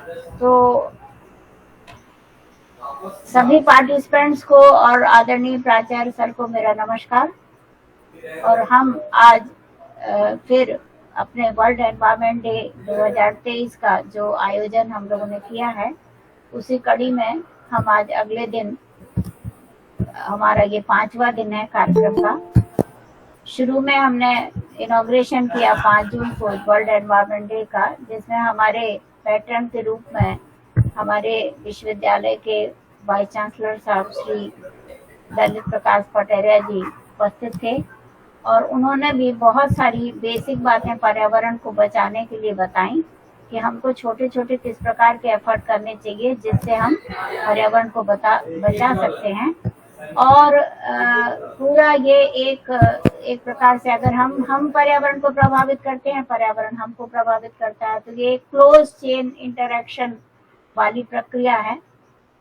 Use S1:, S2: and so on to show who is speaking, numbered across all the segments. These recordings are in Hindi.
S1: तो सभी पार्टिसिपेंट्स को और आदरणीय प्राचार्य सर को मेरा नमस्कार। और हम आज फिर अपने वर्ल्ड एनवायरनमेंट डे 2023 का जो आयोजन हम लोगों ने किया है, उसी कड़ी में हम आज अगले दिन, हमारा ये 5वां दिन है कार्यक्रम का। शुरू में हमने इनॉग्रेशन किया 5 जून को वर्ल्ड एनवायरनमेंट डे का, जिसमें हमारे पैटर्न के रूप में हमारे विश्वविद्यालय के वाइस चांसलर साहब श्री ललित प्रकाश पटेरिया जी उपस्थित थे, और उन्होंने भी बहुत सारी बेसिक बातें पर्यावरण को बचाने के लिए बताई कि हमको छोटे छोटे किस प्रकार के एफर्ट करने चाहिए जिससे हम पर्यावरण को बचा सकते हैं। और पूरा ये एक प्रकार से अगर हम पर्यावरण को प्रभावित करते हैं, पर्यावरण हमको प्रभावित करता है, तो ये एक क्लोज चेन इंटरेक्शन वाली प्रक्रिया है।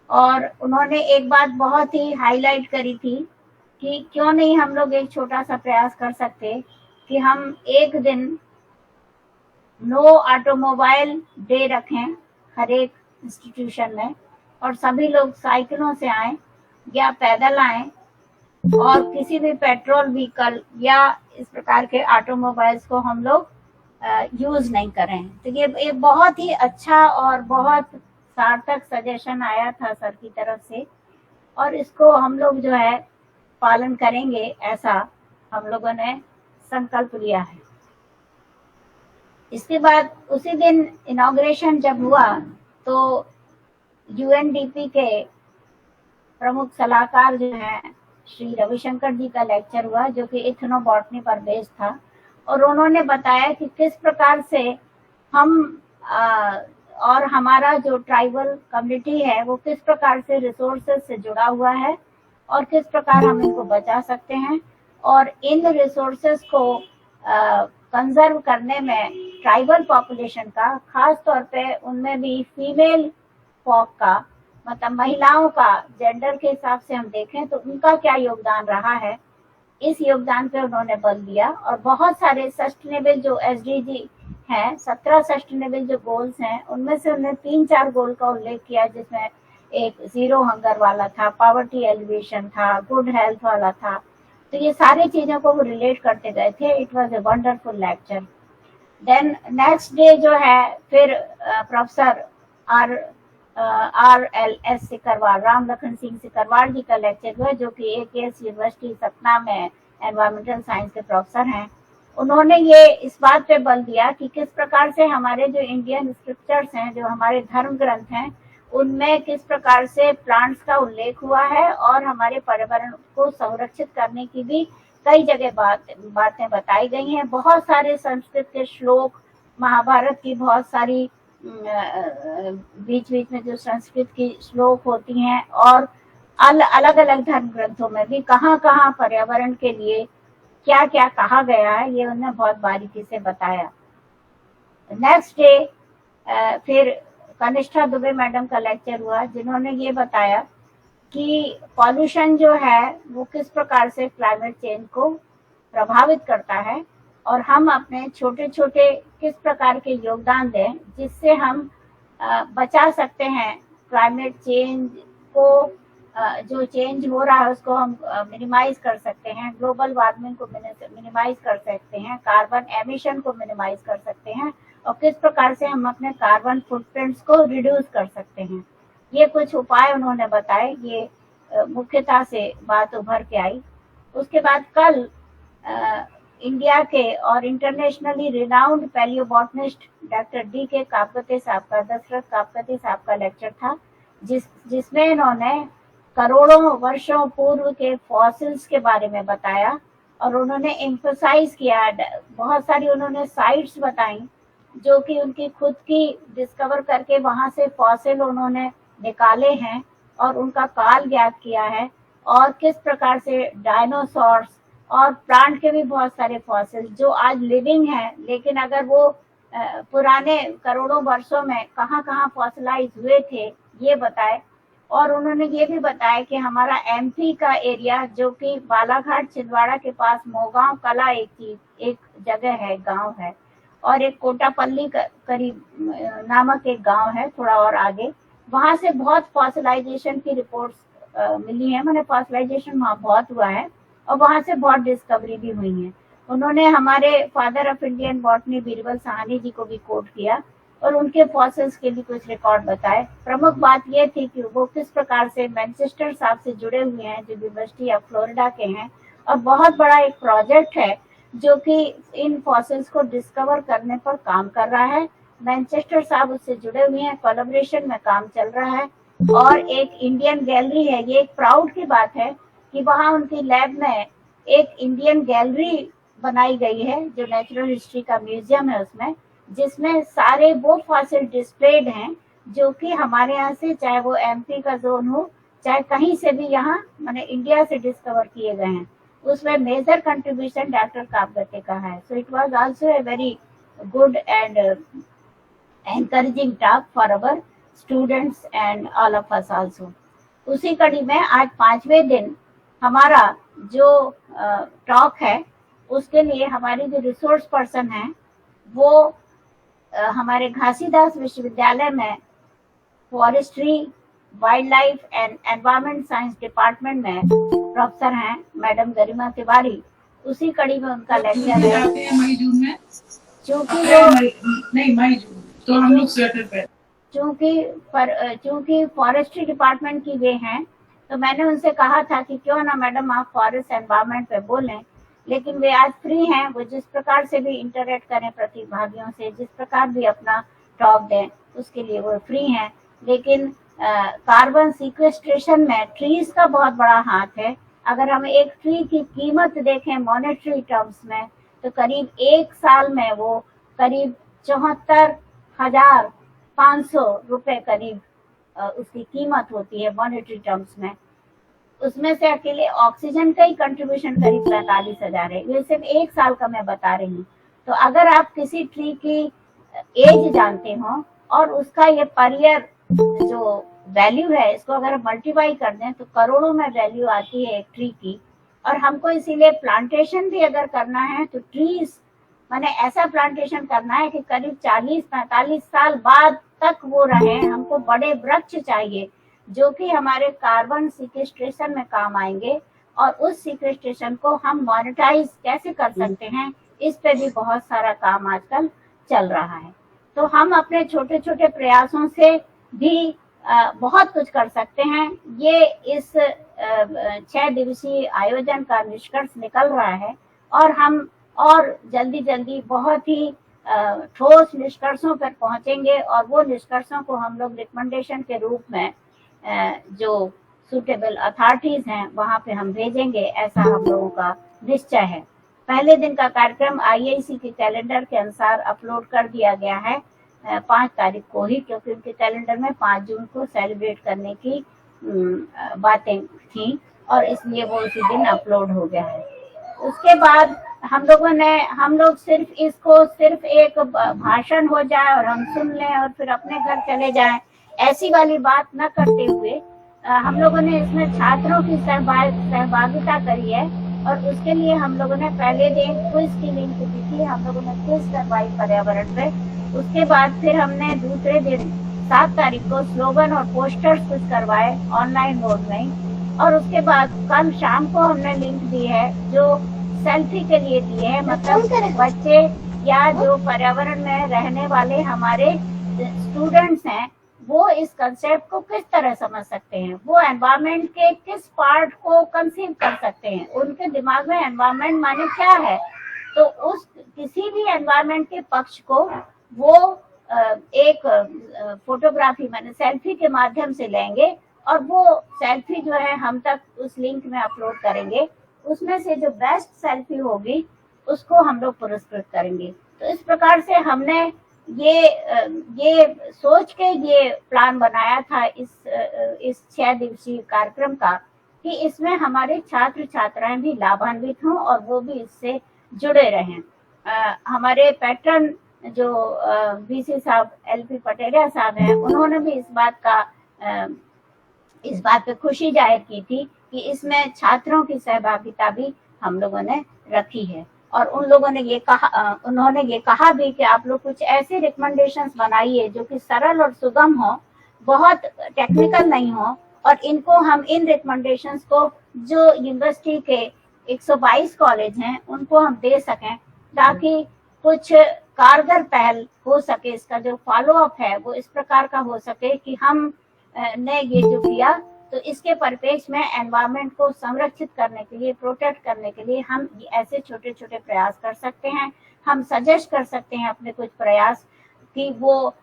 S1: और उन्होंने एक बात बहुत ही हाईलाइट करी थी कि क्यों नहीं हम लोग एक छोटा सा प्रयास कर सकते कि हम एक दिन नो ऑटोमोबाइल डे रखें हर एक इंस्टीट्यूशन में, और सभी लोग साइकिलों से आए या पैदल आए और किसी भी पेट्रोल व्हीकल या इस प्रकार के ऑटोमोबाइल्स को हम लोग यूज नहीं करें। तो ये बहुत ही अच्छा और बहुत सार्थक सजेशन आया था सर की तरफ से, और इसको हम लोग जो है पालन करेंगे, ऐसा हम लोगों ने संकल्प लिया है। इसके बाद उसी दिन इनॉग्रेशन जब हुआ तो यूएनडीपी के प्रमुख सलाहकार जो हैं श्री रविशंकर जी का लेक्चर हुआ, जो कि इथनोबॉटनी पर बेस्ड था, और उन्होंने बताया कि किस प्रकार से हम और हमारा जो ट्राइबल कम्युनिटी है वो किस प्रकार से रिसोर्सेज से जुड़ा हुआ है और किस प्रकार हम इनको बचा सकते हैं, और इन रिसोर्सेज को कंजर्व करने में ट्राइबल पॉपुलेशन का, खास तौर पे उनमें भी फीमेल फॉक का, मतलब महिलाओं का, जेंडर के हिसाब से हम देखें तो उनका क्या योगदान रहा है, इस योगदान पे उन्होंने बल दिया। और बहुत सारे सस्टेनेबल जो एसडीजी हैं, 17 सस्टेनेबल जो गोल्स हैं, उनमें से उन्होंने 3-4 गोल का उल्लेख किया, जिसमें एक जीरो हंगर वाला था, पॉवर्टी एलिवेशन था, गुड हेल्थ वाला था। तो ये सारी चीजों को वो रिलेट करते गए थे। It was a wonderful lecture. Then next day जो है फिर प्रोफेसर RLS सिकरवार, राम लखन सिंह सिकरवार जी का लेक्चर हुआ, जो कि AKS यूनिवर्सिटी सतना में एनवायरमेंटल साइंस के प्रोफेसर हैं। उन्होंने ये इस बात पे बल दिया कि किस प्रकार से हमारे जो इंडियन स्क्रिप्चर्स हैं, जो हमारे धर्म ग्रंथ हैं, उनमें किस प्रकार से प्लांट्स का उल्लेख हुआ है, और हमारे पर्यावरण को संरक्षित करने की भी कई जगह बातें बताई गई हैं। बहुत सारे संस्कृत के श्लोक, महाभारत की बहुत सारी बीच बीच में जो संस्कृत की श्लोक होती हैं, और अलग अलग धर्म ग्रंथों में भी कहाँ कहाँ पर्यावरण के लिए क्या क्या कहा गया है, ये उन्होंने बहुत बारीकी से बताया। नेक्स्ट डे फिर कनिष्ठा दुबे मैडम का लेक्चर हुआ, जिन्होंने ये बताया कि पॉल्यूशन जो है वो किस प्रकार से क्लाइमेट चेंज को प्रभावित करता है, और हम अपने छोटे छोटे किस प्रकार के योगदान दें जिससे हम बचा सकते हैं क्लाइमेट चेंज को। जो चेंज हो रहा है उसको हम मिनिमाइज कर सकते हैं, ग्लोबल वार्मिंग को मिनिमाइज कर सकते हैं, कार्बन एमिशन को मिनिमाइज कर सकते हैं, और किस प्रकार से हम अपने कार्बन फुटप्रिंट्स को रिड्यूस कर सकते हैं। ये कुछ उपाय उन्होंने बताए, ये मुख्यतः से बात उभर के आई। उसके बाद कल इंडिया के और इंटरनेशनली रिनाउंड पैलियोबॉटनिस्ट डॉक्टर DK कापकते साहब का, दशरथ कापकते साहब का लेक्चर था, जिसमें इन्होंने करोड़ों वर्षों पूर्व के फॉसिल्स के बारे में बताया, और उन्होंने एम्फसाइज किया, बहुत सारी उन्होंने साइट्स बताई जो कि उनकी खुद की डिस्कवर करके वहां से फॉसिल उन्होंने निकाले हैं और उनका काल ज्ञात किया है, और किस प्रकार से डायनासोर्स और प्लांट के भी बहुत सारे फॉसिल जो आज लिविंग हैं, लेकिन अगर वो पुराने करोड़ों वर्षों में कहाँ कहाँ फॉसिलाइज हुए थे, ये बताए। और उन्होंने ये भी बताया कि हमारा MP का एरिया, जो कि बालाघाट छिंदवाड़ा के पास मोगांव कला एक जगह है, गांव है, और एक कोटापल्ली करीब नामक एक गांव है थोड़ा और आगे, वहां से बहुत फॉसिलाइजेशन की रिपोर्ट्स मिली है, मैंने फॉसिलाइजेशन वहाँ बहुत हुआ है और वहां से बहुत डिस्कवरी भी हुई है। उन्होंने हमारे father of Indian botany Birbal Sahni ji को भी कोट किया और उनके फॉसिल्स के भी कुछ रिकॉर्ड बताए। प्रमुख बात यह थी कि वो किस प्रकार से मैनचेस्टर साहब से जुड़े हुए हैं जो यूनिवर्सिटी ऑफ फ्लोरिडा के हैं, और बहुत बड़ा एक प्रोजेक्ट है जो कि इन फॉसिल्स को डिस्कवर करने पर काम कर रहा है। मैनचेस्टर साहब उससे जुड़े हुए हैं, कोलैबोरेशन में काम चल रहा है। और एक इंडियन गैलरी है, ये एक प्राउड की बात है कि वहाँ उनकी लैब में एक इंडियन गैलरी बनाई गई है जो नेचुरल हिस्ट्री का म्यूजियम है उसमें, जिसमें सारे वो फॉसिल डिस्प्लेड हैं जो कि हमारे यहाँ से, चाहे वो एमपी का जोन हो चाहे कहीं से भी यहाँ माने इंडिया से डिस्कवर किए गए हैं। उसमें मेजर कंट्रीब्यूशन डॉक्टर काबगते का है। So it was also a very good and encouraging talk for our students and all of us also. उसी कड़ी में आज 5वें दिन हमारा जो टॉक है उसके लिए हमारी जो रिसोर्स पर्सन है वो हमारे घासीदास विश्वविद्यालय में forestry, wild life and environment science department में प्रोफेसर हैं मैडम गरिमा तिवारी। उसी कड़ी में उनका लेक्चर है।
S2: मई जून में
S1: चूंकि वो
S2: नहीं मई जून तो हम लोग स्वेटर पे
S1: चूंकि फॉरेस्ट्री डिपार्टमेंट की वे हैं तो मैंने उनसे कहा था कि क्यों ना मैडम आप फॉरेस्ट एनवायरमेंट पे बोलें, लेकिन वे आज फ्री हैं। वो जिस प्रकार से भी इंटरेक्ट करें प्रतिभागियों से, जिस प्रकार भी अपना टॉक दें, उसके लिए वो फ्री हैं। लेकिन कार्बन सीक्वेस्ट्रेशन में ट्रीज का बहुत बड़ा हाथ है। अगर हम एक ट्री की कीमत देखें मॉनेटरी टर्म्स में तो करीब एक साल में वो करीब 74,500 रुपए करीब उसकी कीमत होती है मॉनेटरी टर्म्स में। उसमें से अकेले ऑक्सीजन का ही कंट्रीब्यूशन करीब 45,000 है। ये सिर्फ एक साल का मैं बता रही हूँ। तो अगर आप किसी ट्री की एज जानते हो और उसका ये पर ईयर जो वैल्यू है इसको अगर मल्टीप्लाई कर दें तो करोड़ों में वैल्यू आती है एक ट्री की। और हमको इसीलिए प्लांटेशन भी अगर करना है तो ट्रीज माने ऐसा प्लांटेशन करना है कि करीब 40-45 साल बाद तक वो रहे। हमको बड़े वृक्ष चाहिए जो कि हमारे कार्बन सिक्वेस्ट्रेशन में काम आएंगे, और उस सिक्वेस्ट्रेशन को हम मॉनेटाइज कैसे कर सकते हैं इस पे भी बहुत सारा काम आजकल चल रहा है। तो हम अपने छोटे छोटे प्रयासों से भी बहुत कुछ कर सकते हैं। ये इस 6 दिवसीय आयोजन का निष्कर्ष निकल रहा है और हम और जल्दी जल्दी बहुत ही ठोस निष्कर्षों पर पहुंचेंगे, और वो निष्कर्षों को हम लोग रिकमेंडेशन के रूप में जो सुटेबल अथॉरिटीज हैं वहां पे हम भेजेंगे, ऐसा हम लोगों का निश्चय है। पहले दिन का कार्यक्रम IIC के कैलेंडर के अनुसार अपलोड कर दिया गया है 5 तारीख को ही, क्योंकि उनके कैलेंडर में 5 जून को सेलिब्रेट करने की बातें थी और इसलिए वो उसी दिन अपलोड हो गया है। उसके बाद हम लोग सिर्फ इसको सिर्फ एक भाषण हो जाए और हम सुन लें और फिर अपने घर चले जाएं, ऐसी वाली बात न करते हुए हम लोगों ने इसमें छात्रों की सहभागिता करी है। और उसके लिए हम लोगों ने पहले दिन क्विज की लिंक दी थी, हम लोगों ने क्विज करवाई पर्यावरण पे। उसके बाद फिर हमने दूसरे दिन 7 तारीख को स्लोगन और पोस्टर्स कुछ करवाए ऑनलाइन मोड में। और उसके बाद कल शाम को हमने लिंक दी है जो सेल्फी के लिए दी है, मतलब बच्चे या जो पर्यावरण में रहने वाले हमारे स्टूडेंट्स हैं वो इस कंसेप्ट को किस तरह समझ सकते हैं, वो एनवायरनमेंट के किस पार्ट को कंसीव कर सकते हैं, उनके दिमाग में एनवायरनमेंट माने क्या है। तो उस किसी भी एनवायरनमेंट के पक्ष को वो एक फोटोग्राफी माने सेल्फी के माध्यम से लेंगे और वो सेल्फी जो है हम तक उस लिंक में अपलोड करेंगे। उसमें से जो बेस्ट सेल्फी होगी उसको हम लोग पुरस्कृत करेंगे। तो इस प्रकार से हमने ये सोच के ये प्लान बनाया था इस 6 दिवसीय कार्यक्रम का कि इसमें हमारे छात्र छात्राएं भी लाभान्वित हों और वो भी इससे जुड़े रहें। हमारे पैटर्न जो VC साहब LP पटेरिया साहब हैं, उन्होंने भी इस बात पे खुशी जाहिर की थी कि इसमें छात्रों की सहभागिता भी हम लोगों ने रखी है। और उन लोगों ने ये कहा, उन्होंने ये कहा भी कि आप लोग कुछ ऐसे रिकमेंडेशंस बनाइए जो कि सरल और सुगम हो, बहुत टेक्निकल नहीं हो, और इनको हम इन रिकमेंडेशंस को जो यूनिवर्सिटी के 122 कॉलेज हैं उनको हम दे सकें, ताकि कुछ कारगर पहल हो सके। इसका जो फॉलो अप है वो इस प्रकार का हो सके कि हम ने ये जो किया, तो इसके परिप्रेक्ष्य में एनवायरनमेंट को संरक्षित करने के लिए, प्रोटेक्ट करने के लिए हम ऐसे छोटे छोटे प्रयास कर सकते हैं। हम सजेस्ट कर सकते हैं अपने कुछ प्रयास कि वो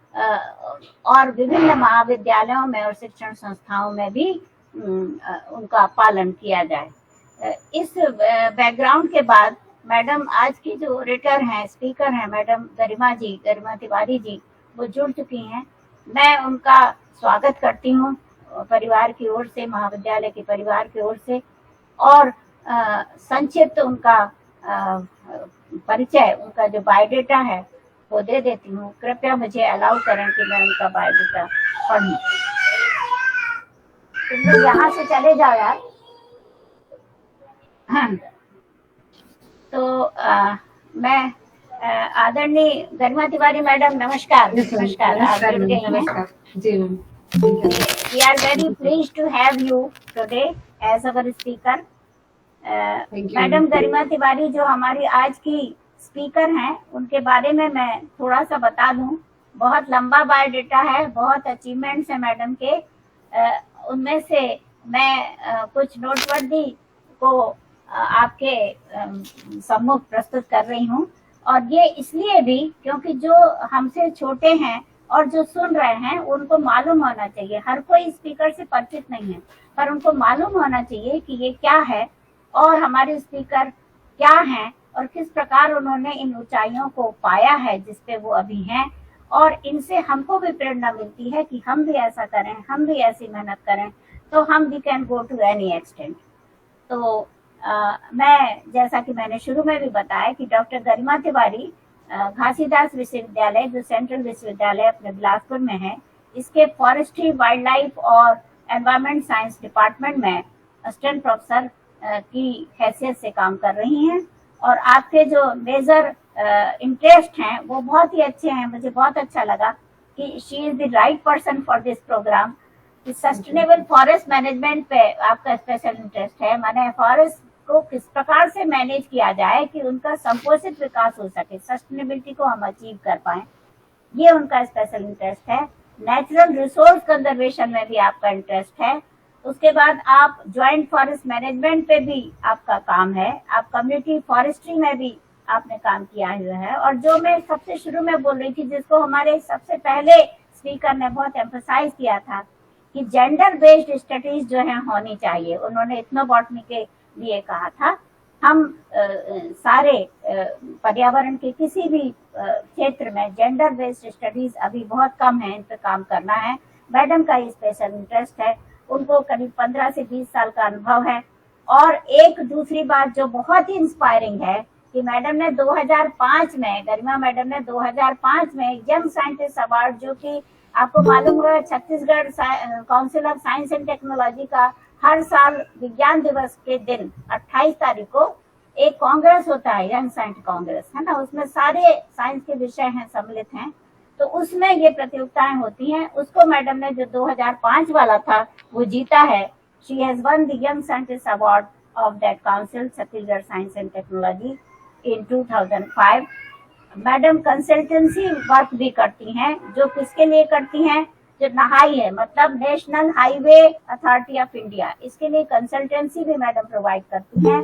S1: और विभिन्न महाविद्यालयों में और शिक्षण संस्थाओं में भी उनका पालन किया जाए। इस बैकग्राउंड के बाद मैडम आज की जो ओरेटर हैं, स्पीकर हैं, मैडम गरिमा तिवारी जी, वो जुड़ चुकी हैं। मैं उनका स्वागत करती हूँ परिवार की ओर से, महाविद्यालय के परिवार की ओर से, और संक्षिप्त उनका परिचय, उनका जो बायोडेटा है वो दे देती हूँ। कृपया मुझे अलाउ करें कि मैं उनका बायोडेटा पढ़ूं। तुम लोग यहाँ से चले जाओ यार। तो मैं आदरणीय गरिमा तिवारी मैडम, नमस्कार। नमस्कार, आप जुड़ गई हैं।
S3: जी ma'am.
S1: We are very pleased to have you today as our speaker. Madam Garima Tiwari जो हमारी आज की स्पीकर हैं, उनके बारे में मैं थोड़ा सा बता दूं। बहुत लंबा बायोडेटा है, बहुत अचीवमेंट्स है मैडम के। उनमें से मैं कुछ नोटवर्दी को आपके सम्मुख प्रस्तुत कर रही हूँ, और ये इसलिए भी क्योंकि जो हमसे छोटे हैं और जो सुन रहे हैं उनको मालूम होना चाहिए। हर कोई स्पीकर से परिचित नहीं है, पर उनको मालूम होना चाहिए कि ये क्या है और हमारे स्पीकर क्या हैं और किस प्रकार उन्होंने इन ऊंचाइयों को पाया है जिस पे वो अभी हैं, और इनसे हमको भी प्रेरणा मिलती है कि हम भी ऐसा करें, हम भी ऐसी मेहनत करें, तो हम we can go to any extent. तो मैं, जैसा कि मैंने शुरू में भी बताया, कि डॉक्टर गरिमा तिवारी घासीदास विश्वविद्यालय, जो सेंट्रल विश्वविद्यालय अपने बिलासपुर में है, इसके फॉरेस्ट्री, वाइल्ड लाइफ और एनवायरमेंट साइंस डिपार्टमेंट में असिस्टेंट प्रोफेसर की हैसियत से काम कर रही हैं। और आपके जो मेजर इंटरेस्ट हैं वो बहुत ही अच्छे हैं। मुझे बहुत अच्छा लगा कि she is the right person for this programme. Sustainable forest management पे आपका स्पेशल इंटरेस्ट है, माने फॉरेस्ट को किस प्रकार से मैनेज किया जाए कि उनका संपोषित विकास हो सके, सस्टेनेबिलिटी को हम अचीव कर पाए, ये उनका स्पेशल इंटरेस्ट है। नेचुरल रिसोर्स कंजर्वेशन में भी आपका इंटरेस्ट है। उसके बाद आप ज्वाइंट फॉरेस्ट मैनेजमेंट पे भी आपका काम है। आप कम्युनिटी फॉरेस्ट्री में भी आपने काम किया हुआ है। और जो मैं सबसे शुरू में बोल रही थी, जिसको हमारे सबसे पहले स्पीकर ने बहुत एम्फसाइज किया था कि जेंडर बेस्ड स्टडीज जो है होनी चाहिए। उन्होंने इथनोबॉटनी के लिए कहा था। हम सारे पर्यावरण के किसी भी क्षेत्र में जेंडर बेस्ड स्टडीज अभी बहुत कम है, इन पर काम करना है। मैडम का ये स्पेशल इंटरेस्ट है। उनको करीब 15 से 20 साल का अनुभव है। और एक दूसरी बात जो बहुत ही इंस्पायरिंग है कि मैडम ने 2005 में, गरिमा मैडम ने 2005 में यंग साइंटिस्ट अवार्ड, जो कि आपको मालूम होगा Chhattisgarh council of science and technology का हर साल विज्ञान दिवस के दिन 28 तारीख को एक कांग्रेस होता है, यंग साइंस कांग्रेस, है ना। उसमें सारे साइंस के विषय हैं, सम्मिलित हैं। तो उसमें ये प्रतियोगिताएं होती हैं। उसको मैडम ने जो 2005 वाला था वो जीता है। She has one the young scientist award of that council, Chhattisgarh science and technology, in 2005। Madam consultancy work भी करती हैं, जो किसके लिए करती हैं, जो नहाई है, मतलब national highway authority of India, इसके लिए कंसल्टेंसी भी मैडम प्रोवाइड करती हैं।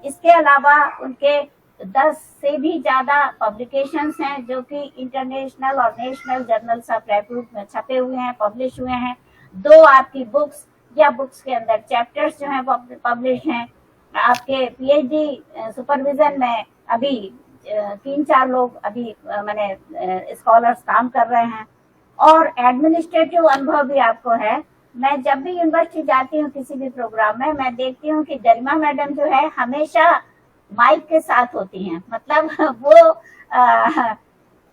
S1: इसके अलावा उनके 10 से भी ज्यादा पब्लिकेशंस हैं जो कि इंटरनेशनल और नेशनल जर्नल्स ऑफ रेप्यूट में छपे हुए हैं, पब्लिश हुए हैं। 2 आपकी बुक्स या बुक्स के अंदर चैप्टर्स जो हैं पब्लिश हैं। आपके पीएचडी सुपरविजन में अभी 3-4 लोग अभी मैंने स्कॉलर्स काम कर रहे हैं। और एडमिनिस्ट्रेटिव अनुभव भी आपको है। मैं जब भी यूनिवर्सिटी जाती हूँ किसी भी प्रोग्राम में, मैं देखती हूँ कि गरिमा मैडम जो है हमेशा माइक के साथ होती हैं। मतलब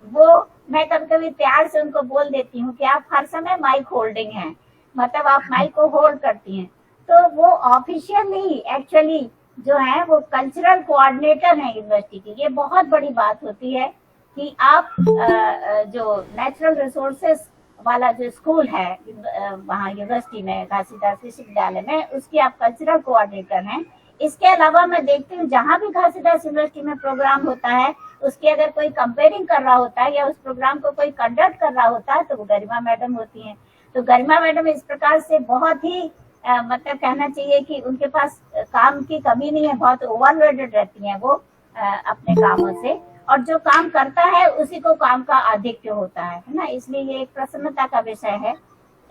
S1: वो मैं कभी-कभी प्यार से उनको बोल देती हूँ कि आप हर समय माइक होल्डिंग हैं, मतलब आप माइक को होल्ड करती हैं। तो वो ऑफिशियली एक्चुअली जो है वो कल्चरल कोऑर्डिनेटर हैं यूनिवर्सिटी की। ये बहुत बड़ी बात होती है कि आप जो नेचुरल रिसोर्सेस वाला जो स्कूल है वहाँ यूनिवर्सिटी में, घासीदास विश्वविद्यालय में, उसकी आप कल्चरल कोऑर्डिनेटर हैं। इसके अलावा मैं देखती हूँ जहाँ भी घासीदास यूनिवर्सिटी में प्रोग्राम होता है, उसकी अगर कोई कंपेयरिंग कर रहा होता है या उस प्रोग्राम को कोई कंडक्ट कर रहा होता है तो वो गरिमा मैडम होती हैं। तो गरिमा मैडम इस प्रकार से बहुत ही मतलब कहना चाहिए कि उनके पास काम की कमी नहीं है, बहुत ओवरलोडेड रहती हैं वो अपने कामों से, और जो काम करता है उसी को काम का आधिक्य होता है ना। इसलिए ये एक प्रसन्नता का विषय है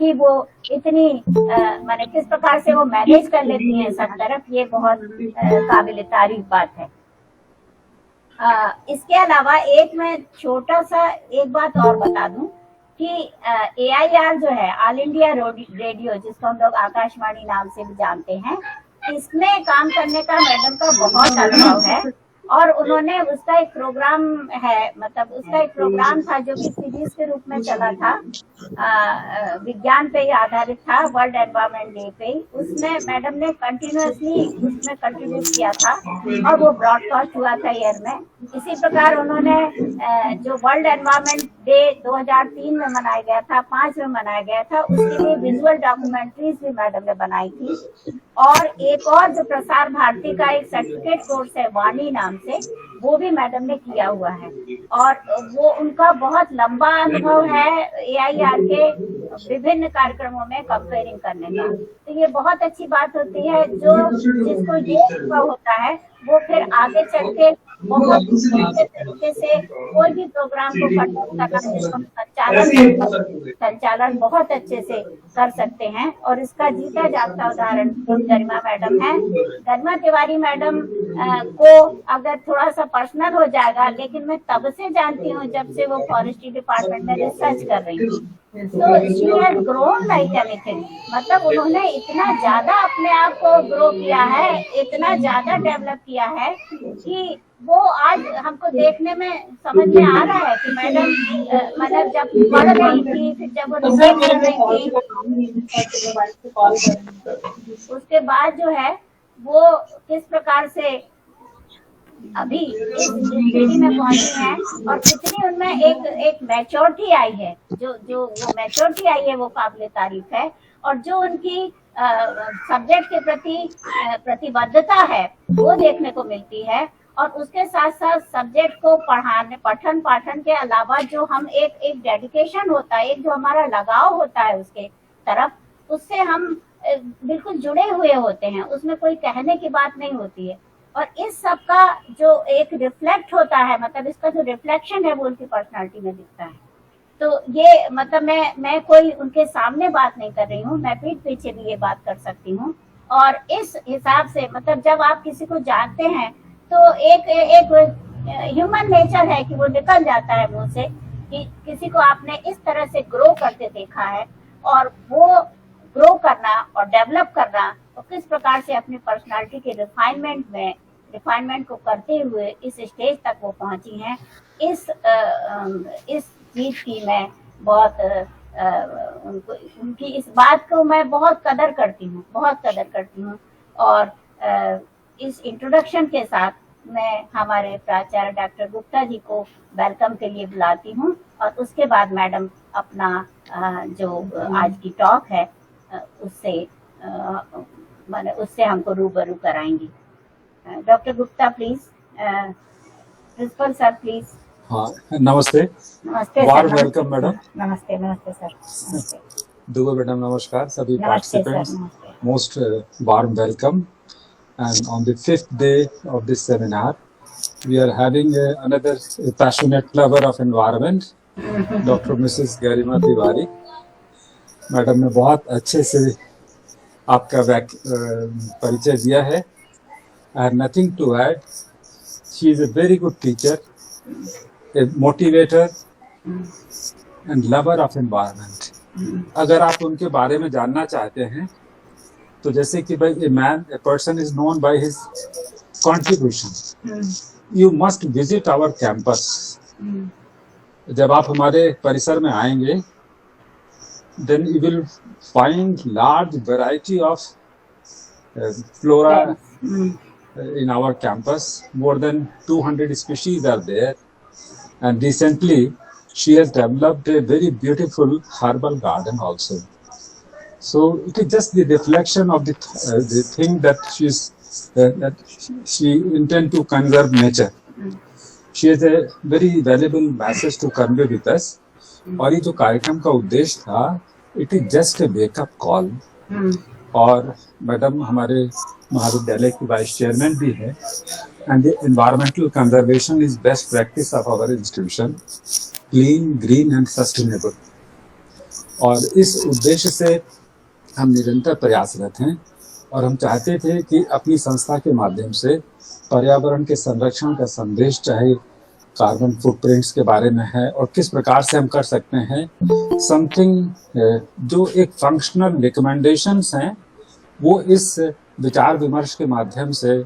S1: कि वो इतनी माने किस प्रकार से वो मैनेज कर लेती हैं सब तरफ, ये बहुत काबिल तारीफ बात है। इसके अलावा एक मैं छोटा सा एक बात और बता दूं कि AIR जो है, ऑल इंडिया रेडियो, जिसको हम लोग आकाशवाणी नाम से भी जानते हैं, इसमें काम करने का मैडम का बहुत अनुभव है। और उन्होंने उसका एक प्रोग्राम है, मतलब उसका एक प्रोग्राम था जो कि सीरीज के रूप में चला था, विज्ञान पे ही आधारित था, वर्ल्ड एनवायरमेंट डे पे। उसमें मैडम ने कंटिन्यूअसली उसमें कंट्रीब्यूट किया था और वो ब्रॉडकास्ट हुआ था ईयर में। इसी प्रकार उन्होंने जो वर्ल्ड एनवायरमेंट डे 2003 में मनाया गया था, 5 में मनाया गया था, उसके लिए विजुअल डॉक्यूमेंट्रीज भी मैडम ने बनाई थी। और एक और जो प्रसार भारती का एक सर्टिफिकेट कोर्स है वाणी नाम से, वो भी मैडम ने किया हुआ है। और वो उनका बहुत लंबा अनुभव है AIR के विभिन्न कार्यक्रमों में कंपेयरिंग करने का। तो ये बहुत अच्छी बात होती है, जो जिसको ये अनुभव होता है वो फिर आगे चल के बहुत अच्छे तरीके से कोई भी प्रोग्राम को संचालन बहुत अच्छे से कर सकते हैं। और इसका जीता जागता उदाहरण गरिमा मैडम है। गरिमा तिवारी मैडम को अगर थोड़ा सा पर्सनल हो जाएगा, लेकिन मैं तब से जानती हूँ जब से वो फॉरेस्ट्री डिपार्टमेंट में रिसर्च कर रही थी। तो she has grown like anything, मतलब उन्होंने इतना ज्यादा अपने आप को ग्रो किया है, इतना ज्यादा डेवलप किया है कि वो आज हमको देखने में समझ में आ रहा है कि मैडम मतलब जब पढ़ रही थी, फिर जब वो रिसर्च कर रही थी, उसके बाद जो है वो किस प्रकार से अभी इस स्थिति में पहुंची हैं और कितनी उनमें एक मैच्योरिटी आई है। जो वो मैच्योरिटी आई है वो काबिल तारीफ है। और जो उनकी सब्जेक्ट के प्रति प्रतिबद्धता है वो देखने को मिलती है। और उसके साथ साथ सब्जेक्ट को पठन पाठन के अलावा जो हम एक डेडिकेशन होता है, एक जो हमारा लगाव होता है उसके तरफ, उससे हम बिल्कुल जुड़े हुए होते हैं, उसमें कोई कहने की बात नहीं होती है। और इस सब का जो एक रिफ्लेक्ट होता है, मतलब इसका जो रिफ्लेक्शन है वो उनकी पर्सनालिटी में दिखता है। तो ये मतलब मैं कोई उनके सामने बात नहीं कर रही हूँ, मैं पीठ पीछे भी ये बात कर सकती हूँ। और इस हिसाब से मतलब जब आप किसी को जानते हैं तो एक ह्यूमन नेचर है कि वो निकल जाता है मुंह से कि किसी को आपने इस तरह से ग्रो करते देखा है। और वो ग्रो करना और डेवलप करना और किस प्रकार से अपनी पर्सनालिटी के रिफाइनमेंट को करते हुए इस स्टेज तक वो पहुंची हैं, इस चीज की मैं बहुत उनकी इस बात को मैं बहुत कदर करती हूँ। और इस इंट्रोडक्शन के साथ मैं हमारे प्राचार्य डॉक्टर गुप्ता जी को वेलकम के लिए बुलाती हूँ। और उसके बाद मैडम अपना जो आज की टॉक है उससे हमको रूबरू कराएंगी। Doctor Gupta please, principal sir please.
S3: हाँ, नमस्ते। Warm welcome madam.
S1: नमस्ते सर।
S3: दुगो मैडम नमस्कार सभी participants, most warm welcome. And on the 5th day of this seminar, we are having another passionate lover of environment, Dr. Mrs. Garima Tiwari. Madam ने बहुत अच्छे से आपका परिचय दिया है। I have nothing to add. She is a very good teacher, a motivator and lover of environment. अगर आप उनके बारे में जानना चाहते हैं तो जैसे कि भाई a person is known by his contribution. You must visit our campus. जब आप हमारे परिसर में आएंगे, then you will find large variety of flora, in our campus. More than 200 species are there, and recently she has developed a very beautiful herbal garden also. So it is just the reflection of the thing that that she intend to conserve nature. She has a very valuable message to convey with us. और ये जो कार्यक्रम का उद्देश्य था, it is just a wake up call. और मैडम हमारे महाविद्यालय की वाइस चेयरमैन भी है. And the environmental conservation is best practice of our institution, clean, green and sustainable. और इस उद्देश्य से हम निरंतर प्रयासरत हैं, और हम चाहते थे कि अपनी संस्था के माध्यम से पर्यावरण के संरक्षण का संदेश, चाहे कार्बन फुटप्रिंट्स के बारे में है और किस प्रकार से हम कर सकते हैं, समथिंग जो एक फंक्शनल रिकमेंडेशंस हैं, वो इस विचार विमर्श के माध्यम से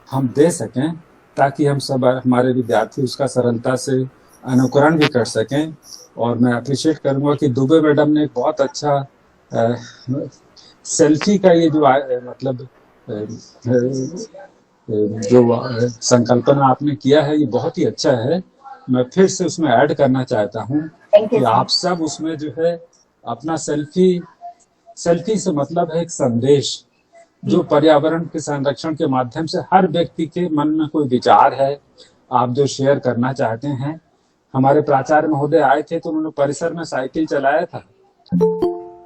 S3: हम दे सकें, ताकि हम सब हमारे विद्यार्थी उसका सरलता से अनुकरण भी कर सकें. और मैं अप्रिशिएट करूंगा कि दुबे मैडम ने बहुत अच्छा सेल्फी का ये जो मतलब जो संकल्पना आपने किया है, ये बहुत ही अच्छा है. मैं फिर से उसमें ऐड करना चाहता हूँ कि आप सब उसमें जो है अपना सेल्फी से मतलब है एक संदेश, जो पर्यावरण के संरक्षण के माध्यम से हर व्यक्ति के मन में कोई विचार है, आप जो शेयर करना चाहते हैं. हमारे प्राचार्य महोदय आए थे तो उन्होंने परिसर में साइकिल चलाया था,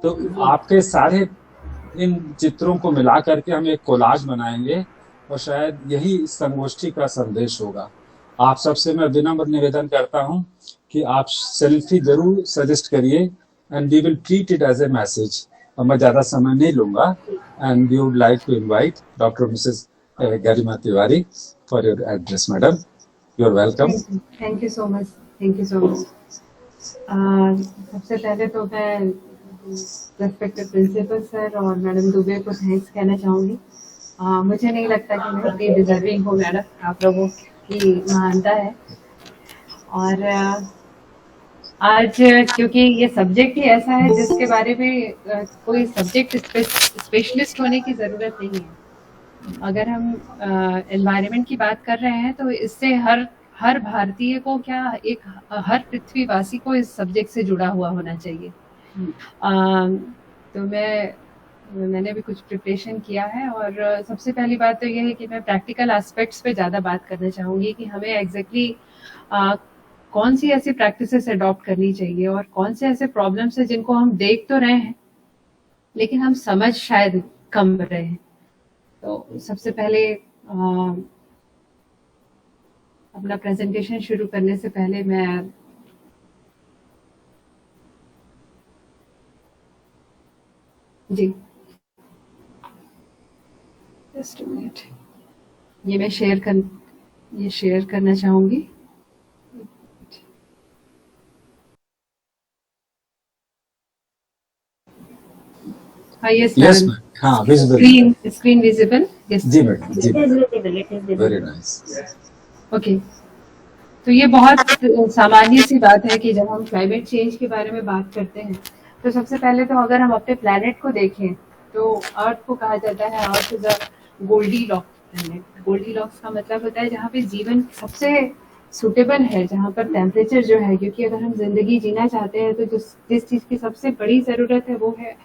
S3: तो आपके सारे इन चित्रों को मिला करके हम एक कोलाज बनाएंगे, और शायद यही इस संगोष्ठी का संदेश होगा. आप सबसे मैं विनम्र निवेदन करता हूं कि आप सेल्फी जरूर सजेस्ट करिए, and we will treat it as a message. और मैं ज्यादा समय नहीं लूंगा, and we would like to invite doctor Mrs Garima Tiwari for your address. Madam, you are welcome.
S4: Thank you so much. Thank you so much. सबसे पहले तो मैं रेस्पेक्टेड प्रिंसिपल सर और मैडम दुबे को थैंक्स कहना चाहूँगी. मुझे नहीं लगता कि मैं इतनी डिजर्विंग हूँ मैडम, आप लोगों की महानता है. और आज क्योंकि ये सब्जेक्ट ही ऐसा है जिसके बारे में कोई सब्जेक्ट स्पेशलिस्ट होने की ज़रूरत नहीं है. अगर हम एनवायरनमेंट की बात कर रहे हैं तो इससे हर भारतीय को क्या हर पृथ्वीवासी को इस सब्जेक्ट से जुड़ा हुआ होना चाहिए. तो मैंने भी कुछ प्रिपरेशन किया है, और सबसे पहली बात तो ये है कि मैं प्रैक्टिकल एस्पेक्ट्स पे ज़्यादा बात करना चाहूँगी कि हमें एग्जैक्टली कौन सी ऐसी प्रैक्टिसेस अडॉप्ट करनी चाहिए, और कौन से ऐसे प्रॉब्लम्स हैं जिनको हम देख तो रहे हैं लेकिन हम समझ शायद कम रहे हैं. तो सबसे पहले अपना प्रेजेंटेशन शुरू करने से पहले मैं जी जस्ट अ मिनट, ये मैं शेयर करना चाहूँगी. हाँ, yes,
S3: हाँ, visible.
S4: Screen visible? Yes.
S3: जी मैडम, जी.
S1: It is visible. It is visible.
S3: Very nice.
S4: Okay. तो ये बहुत सामान्य सी बात है कि जब हम क्लाइमेट चेंज के बारे में बात करते हैं तो सबसे पहले तो अगर हम अपने प्लैनेट को देखें तो अर्थ को कहा जाता है earth is a Goldilocks planet. Goldilocks का मतलब होता है जहाँ पे जीवन सबसे सुटेबल है, जहाँ पर टेम्परेचर जो है, क्योंकि अगर हम जिंदगी जीना चाहते हैं तो जिस चीज़ की सबसे बड़ी ज़रूरत है वो है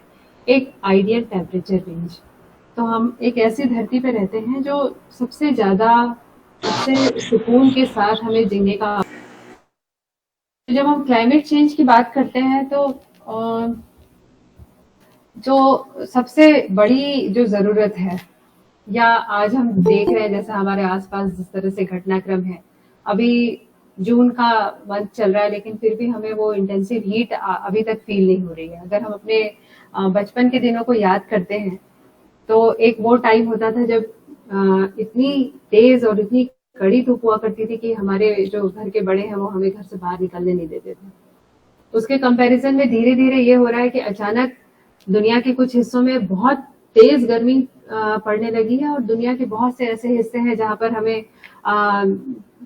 S4: एक आइडियल टेम्परेचर रेंज. तो हम एक ऐसी धरती पे रहते हैं जो सबसे ज़्यादा सबसे सुकून के साथ हमें जीने का. जब हम क्लाइमेट चेंज की बात करते हैं तो जो सबसे बड़ी जो ज़रूरत है, या आज हम देख रहे हैं जैसा हमारे आसपास जिस तरह से घटनाक्रम है, अभी जून का मंथ चल रहा है लेकिन फिर भी हमें वो इंटेंसिव हीट अभी तक फील नहीं हो रही है. अगर हम अपने बचपन के दिनों को याद करते हैं तो एक वो टाइम होता था जब इतनी तेज और इतनी कड़ी धूप हुआ करती थी कि हमारे जो घर के बड़े हैं वो हमें घर से बाहर निकलने नहीं देते थे. उसके कंपैरिजन में धीरे धीरे ये हो रहा है कि अचानक दुनिया के कुछ हिस्सों में बहुत तेज गर्मी पड़ने लगी है, और दुनिया के बहुत से ऐसे हिस्से हैं जहाँ पर हमें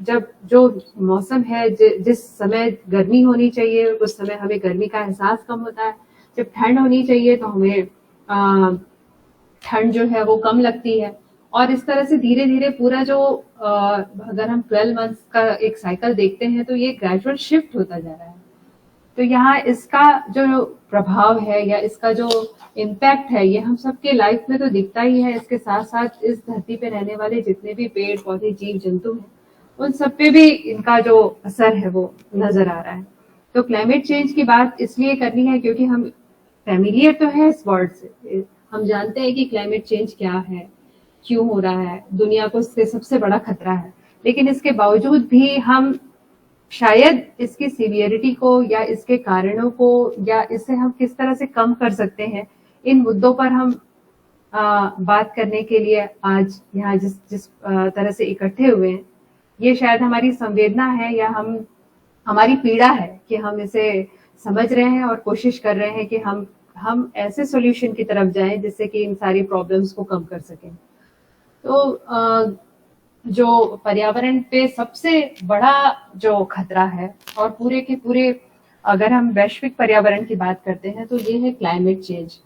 S4: जब जो मौसम है, जिस समय गर्मी होनी चाहिए उस समय हमें गर्मी का एहसास कम होता है. जब ठंड होनी चाहिए तो हमें ठंड जो है वो कम लगती है. और इस तरह से धीरे धीरे पूरा जो अगर हम 12 मंथ्स का एक साइकिल देखते हैं तो ये ग्रेजुअल शिफ्ट होता जा रहा है। तो यहाँ इसका जो प्रभाव है या इसका जो इम्पैक्ट है ये हम सबके लाइफ में तो दिखता ही है, इसके साथ साथ इस धरती पे रहने वाले जितने भी पेड़ पौधे जीव जंतु हैं उन सब पे भी इनका जो असर है वो नजर आ रहा है। तो क्लाइमेट चेंज की बात इसलिए करनी है क्योंकि हम फैमिलियर तो है इस वर्ड से, हम जानते हैं कि क्लाइमेट चेंज क्या है, क्यों हो रहा है, दुनिया को इससे सबसे बड़ा खतरा है, लेकिन इसके बावजूद भी हम शायद इसकी सीवियरिटी को या इसके कारणों को या इसे हम किस तरह से कम कर सकते हैं, इन मुद्दों पर हम बात करने के लिए आज यहाँ जिस तरह से इकट्ठे हुए हैं, ये शायद हमारी संवेदना है या हमारी पीड़ा है कि हम इसे समझ रहे हैं और कोशिश कर रहे हैं कि हम ऐसे सॉल्यूशन की तरफ जाएं जिससे कि इन सारी प्रॉब्लम्स को कम कर सकें। तो जो पर्यावरण पे सबसे बड़ा जो खतरा है और पूरे के पूरे अगर हम वैश्विक पर्यावरण की बात करते हैं तो ये है क्लाइमेट चेंज।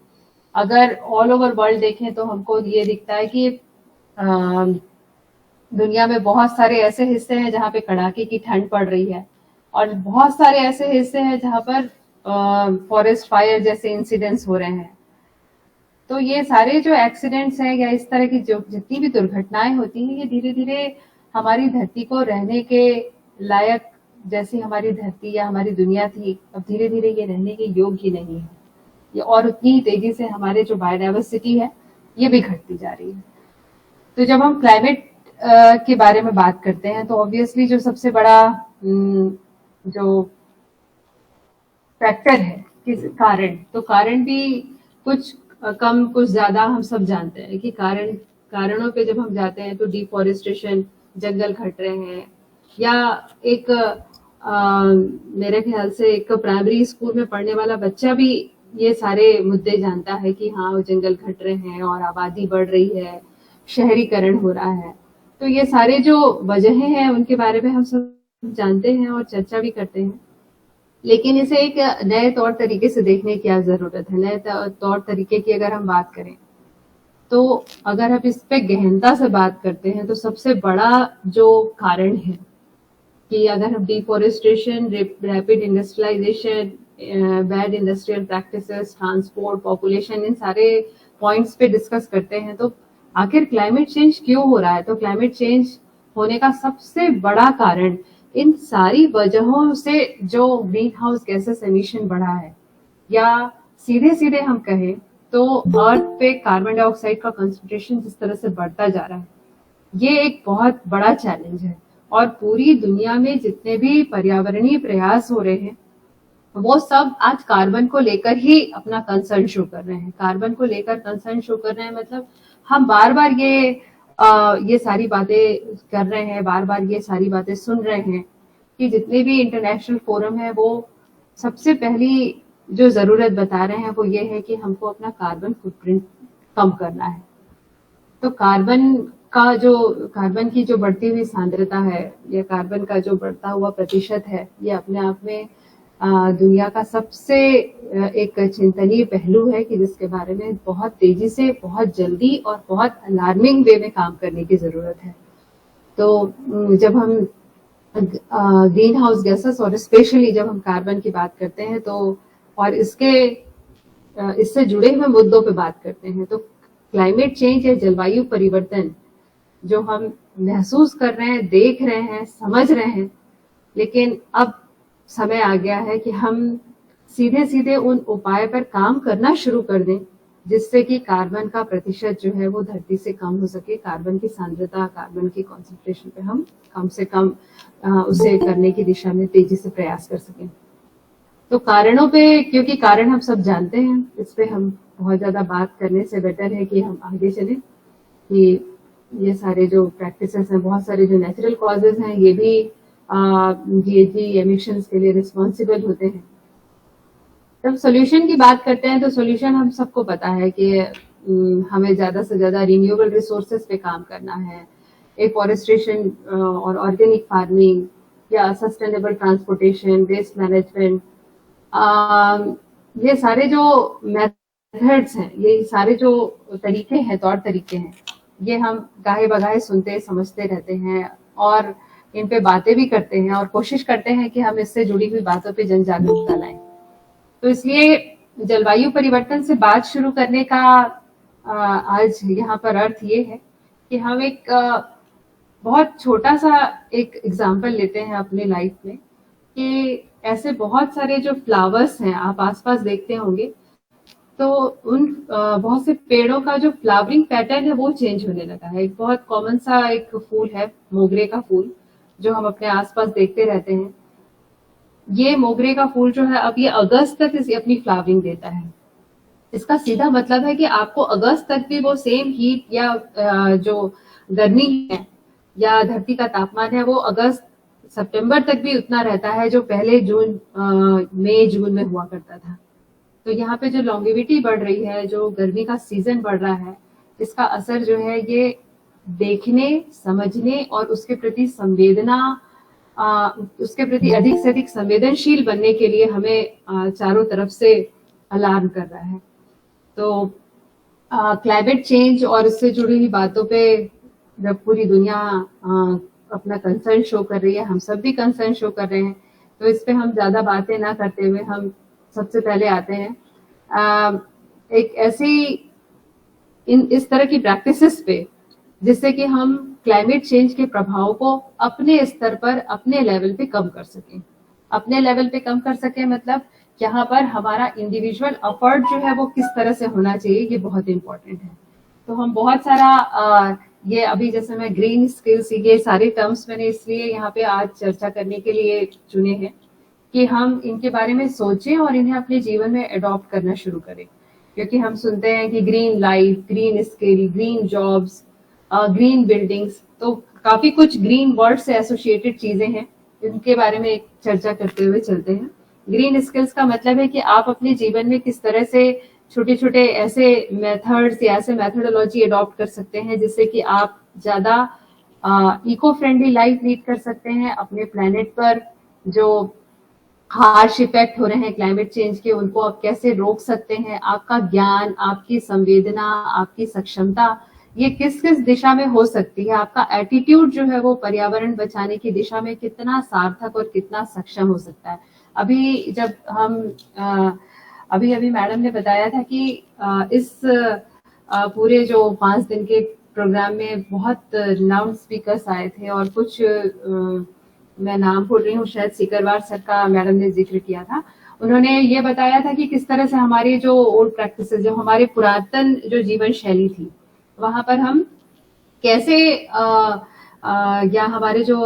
S4: अगर ऑल ओवर वर्ल्ड देखें तो हमको ये दिखता है कि दुनिया में बहुत सारे ऐसे हिस्से हैं जहाँ पे कड़ाके की ठंड पड़ रही है और बहुत सारे ऐसे हिस्से हैं जहाँ पर फॉरेस्ट फायर जैसे इंसिडेंट्स हो रहे हैं। तो ये सारे जो एक्सीडेंट्स हैं या इस तरह की जो जितनी भी दुर्घटनाएं होती हैं ये धीरे धीरे हमारी धरती को रहने के लायक, जैसी हमारी धरती या हमारी दुनिया थी, अब धीरे धीरे ये रहने के योग्य नहीं है, ये और उतनी ही तेजी से हमारे जो बायोडाइवर्सिटी है ये भी घटती जा रही है। तो जब हम क्लाइमेट के बारे में बात करते हैं तो ऑब्वियसली जो सबसे बड़ा जो फैक्टर है कि कारण भी कुछ कम कुछ ज्यादा हम सब जानते हैं कि कारणों पे जब हम जाते हैं तो डिफॉरेस्टेशन, जंगल घट रहे हैं, या एक मेरे ख्याल से एक प्राइमरी स्कूल में पढ़ने वाला बच्चा भी ये सारे मुद्दे जानता है कि हाँ जंगल घट रहे हैं और आबादी बढ़ रही है, शहरीकरण हो रहा है। तो ये सारे जो वजहें हैं उनके बारे में हम सब जानते हैं और चर्चा भी करते हैं, लेकिन इसे एक नए तौर तरीके से देखने की क्या जरूरत है। नए तौर तरीके की अगर हम बात करें तो अगर हम इस पे गहनता से बात करते हैं तो सबसे बड़ा जो कारण है कि अगर हम deforestation, rapid industrialisation, bad industrial practices, transport, population, इन सारे पॉइंट्स पे डिस्कस करते हैं तो आखिर क्लाइमेट चेंज क्यों हो रहा है। तो क्लाइमेट चेंज होने का सबसे बड़ा कारण इन सारी वजहों से जो ग्रीन हाउस गैसेस एमिशन बढ़ा है, या सीधे सीधे हम कहें तो अर्थ पे कार्बन डाइऑक्साइड का कंसंट्रेशन जिस तरह से बढ़ता जा रहा है, ये एक बहुत बड़ा चैलेंज है। और पूरी दुनिया में जितने भी पर्यावरणीय प्रयास हो रहे हैं वो सब आज कार्बन को लेकर ही अपना कंसर्न शो कर रहे हैं। कार्बन को लेकर कंसर्न शो कर रहे हैं मतलब हम बार बार ये सारी बातें कर रहे हैं, बार बार ये सारी बातें सुन रहे हैं कि जितने भी इंटरनेशनल फोरम है वो सबसे पहली जो जरूरत बता रहे हैं वो ये है कि हमको अपना कार्बन फुटप्रिंट कम करना है। तो कार्बन की जो बढ़ती हुई सांद्रता है या कार्बन का जो बढ़ता हुआ प्रतिशत है, ये अपने आप में दुनिया का सबसे एक चिंतनीय पहलू है कि जिसके बारे में बहुत तेजी से, बहुत जल्दी और बहुत अलार्मिंग वे में काम करने की जरूरत है। तो जब हम ग्रीन हाउस गैसेस और स्पेशली जब हम कार्बन की बात करते हैं तो और इससे जुड़े हुए मुद्दों पे बात करते हैं तो क्लाइमेट चेंज या जलवायु परिवर्तन जो हम महसूस कर रहे हैं, देख रहे हैं, समझ रहे हैं, लेकिन अब समय आ गया है कि हम सीधे सीधे उन उपाय पर काम करना शुरू कर दें जिससे कि कार्बन का प्रतिशत जो है वो धरती से कम हो सके, कार्बन की सांद्रता, कार्बन की कॉन्सेंट्रेशन पे हम कम से कम उसे करने की दिशा में तेजी से प्रयास कर सकें। तो कारणों पे, क्योंकि कारण हम सब जानते हैं, इस पे हम बहुत ज्यादा बात करने से बेटर है कि हम आगे चलें कि ये सारे जो प्रैक्टिसेस हैं, बहुत सारे जो नेचुरल कॉजेज हैं, ये भी GHG एमिशंस के लिए रिस्पॉन्सिबल होते हैं। जब सोल्यूशन की बात करते हैं तो सोल्यूशन हम सबको पता है कि हमें ज्यादा से ज्यादा रिन्यूएबल रिसोर्सेज पे काम करना है, एफॉरेस्टेशन और ऑर्गेनिक फार्मिंग या सस्टेनेबल ट्रांसपोर्टेशन, वेस्ट मैनेजमेंट, ये सारे जो मेथड्स हैं, ये सारे जो तरीके हैं, तौर तरीके हैं, ये हम गाहे बगाहे सुनते समझते रहते हैं और इन पे बातें भी करते हैं और कोशिश करते हैं कि हम इससे जुड़ी हुई बातों पे जन जागरूकता लाएं। तो इसलिए जलवायु परिवर्तन से बात शुरू करने का आज यहाँ पर अर्थ ये है कि हम एक बहुत छोटा सा एक एग्जाम्पल लेते हैं अपनी लाइफ में कि ऐसे बहुत सारे जो फ्लावर्स हैं आप आसपास देखते होंगे, तो उन बहुत से पेड़ों का जो फ्लावरिंग पैटर्न है वो चेंज होने लगा है। एक बहुत कॉमन सा एक फूल है मोगरे का फूल, जो हम अपने आसपास देखते रहते हैं। ये मोगरे का फूल जो है अब ये अगस्त तक इसे अपनी फ्लावरिंग देता है। इसका सीधा मतलब है कि आपको अगस्त तक भी वो सेम हीट या जो गर्मी है या धरती का तापमान है वो अगस्त सितंबर तक भी उतना रहता है जो पहले मई जून में हुआ करता था। तो यहाँ पे जो लॉन्गेविटी बढ़ रही है, जो गर्मी का सीजन बढ़ रहा है, इसका असर जो है ये देखने, समझने और उसके प्रति संवेदना, उसके प्रति अधिक से अधिक संवेदनशील बनने के लिए हमें चारों तरफ से अलार्म कर रहा है। तो क्लाइमेट चेंज और इससे जुड़ी हुई बातों पे जब पूरी दुनिया अपना कंसर्न शो कर रही है, हम सब भी कंसर्न शो कर रहे हैं, तो इस पे हम ज्यादा बातें ना करते हुए हम सबसे पहले आते हैं एक ऐसी इस तरह की प्रैक्टिसेस पे जिससे कि हम क्लाइमेट चेंज के प्रभाव को अपने स्तर पर, अपने लेवल पे कम कर सकें। अपने लेवल पे कम कर सकें मतलब यहाँ पर हमारा इंडिविजुअल एफर्ट जो है वो किस तरह से होना चाहिए, ये बहुत इंपॉर्टेंट है। तो हम बहुत सारा ये अभी जैसे मैं ग्रीन स्किल्स, ये सारे टर्म्स मैंने इसलिए यहाँ पे आज चर्चा करने के लिए चुने हैं कि हम इनके बारे में सोचें और इन्हें अपने जीवन में अडॉप्ट करना शुरू करें। क्योंकि हम सुनते हैं कि green life, green skill, green jobs, green buildings, तो काफी कुछ ग्रीन वर्ड से एसोसिएटेड चीजें हैं, इनके बारे में एक चर्चा करते हुए चलते हैं। ग्रीन स्किल्स का मतलब है कि आप अपने जीवन में किस तरह से छोटे छोटे ऐसे मेथड्स या ऐसे मेथोडोलॉजी अडॉप्ट कर सकते हैं जिससे कि आप ज्यादा इको फ्रेंडली लाइफ लीड कर सकते हैं। अपने प्लेनेट पर जो हार्श इफेक्ट हो रहे हैं क्लाइमेट चेंज के, उनको आप कैसे रोक सकते हैं। आपका ज्ञान, आपकी संवेदना, आपकी सक्षमता ये किस किस दिशा में हो सकती है। आपका एटीट्यूड जो है वो पर्यावरण बचाने की दिशा में कितना सार्थक और कितना सक्षम हो सकता है। अभी जब हम अभी मैडम ने बताया था कि इस पूरे जो 5 दिन के प्रोग्राम में बहुत रिनाउंड स्पीकर्स आए थे और कुछ मैं नाम भूल रही हूँ, शायद सिकरवार सर का मैडम ने जिक्र किया था। उन्होंने ये बताया था कि किस तरह से हमारी जो ओल्ड प्रैक्टिसेस, जो हमारे पुरातन जो जीवन शैली थी, वहां पर हम कैसे या हमारे जो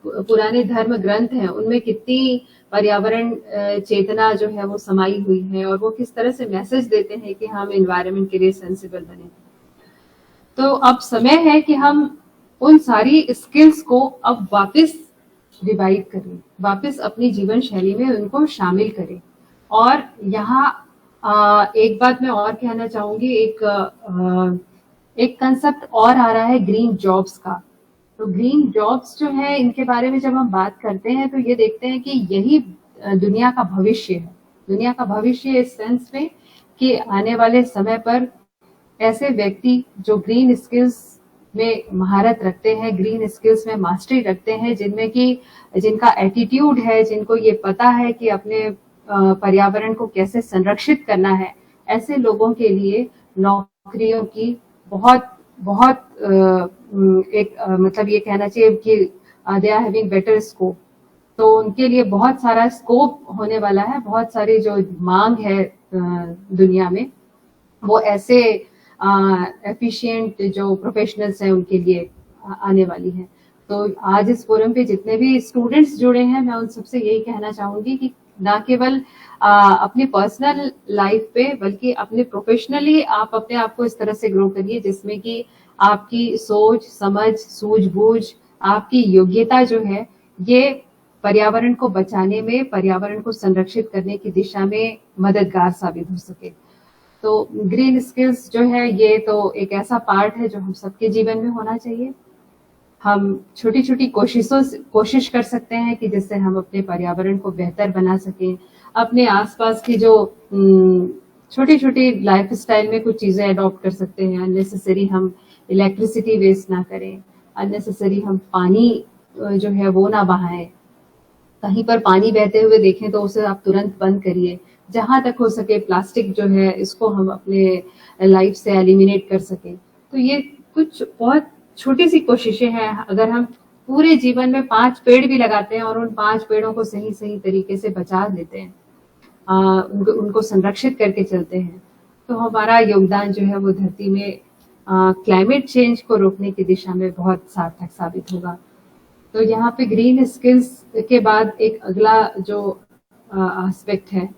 S4: पुराने धर्म ग्रंथ हैं उनमें कितनी पर्यावरण चेतना जो है वो समाई हुई है और वो किस तरह से मैसेज देते हैं कि हम एनवायरनमेंट के लिए सेंसिबल बने। तो अब समय है कि हम उन सारी स्किल्स को अब वापस रिवाइव करें, वापस अपनी जीवन शैली में उनको शामिल करें। और यहाँ एक बात मैं और कहना चाहूंगी, एक कंसेप्ट और आ रहा है ग्रीन जॉब्स का। तो ग्रीन जॉब्स जो है, इनके बारे में जब हम बात करते हैं तो ये देखते हैं कि यही दुनिया का भविष्य है। दुनिया का भविष्य इस सेंस में कि आने वाले समय पर ऐसे व्यक्ति जो ग्रीन स्किल्स में महारत रखते हैं, ग्रीन स्किल्स में मास्टरी रखते हैं, जिनका एटीट्यूड है, जिनको ये पता है कि अपने पर्यावरण को कैसे संरक्षित करना है, ऐसे लोगों के लिए नौकरियों की बहुत एक मतलब ये कहना चाहिए कि they are having better scope. तो उनके लिए बहुत सारा स्कोप होने वाला है, बहुत सारी जो मांग है दुनिया में, वो ऐसे एफिशिएंट जो प्रोफेशनल्स हैं उनके लिए आने वाली है। तो आज इस फोरम पे जितने भी स्टूडेंट्स जुड़े हैं, मैं उन सबसे यही कहना चाहूंगी कि ना केवल अपनी पर्सनल लाइफ पे बल्कि अपने प्रोफेशनली आप अपने आप को इस तरह से ग्रो करिए जिसमें कि आपकी सोच, समझ, सूझबूझ, आपकी योग्यता जो है ये पर्यावरण को बचाने में, पर्यावरण को संरक्षित करने की दिशा में मददगार साबित हो सके। तो ग्रीन स्किल्स जो है ये तो एक ऐसा पार्ट है जो हम सबके जीवन में होना चाहिए। हम छोटी छोटी कोशिश कर सकते हैं कि जिससे हम अपने पर्यावरण को बेहतर बना सकें। अपने आसपास की जो छोटी छोटी लाइफ स्टाइल में कुछ चीजें अडॉप्ट कर सकते हैं। अननेसेसरी हम इलेक्ट्रिसिटी वेस्ट ना करें, अननेसेसरी हम पानी जो है वो ना बहाएं। कहीं पर पानी बहते हुए देखें तो उसे आप तुरंत बंद करिए। जहां तक हो सके प्लास्टिक जो है इसको हम अपने लाइफ से एलिमिनेट कर सकें। तो ये कुछ बहुत छोटी सी कोशिशें हैं। अगर हम पूरे जीवन में 5 पेड़ भी लगाते हैं और उन 5 पेड़ों को सही सही तरीके से बचा लेते हैं, उनको संरक्षित करके चलते हैं, तो हमारा योगदान जो है वो धरती में क्लाइमेट चेंज को रोकने की दिशा में बहुत सार्थक साबित होगा। तो यहाँ पे ग्रीन स्किल्स के बाद एक अगला जो एस्पेक्ट है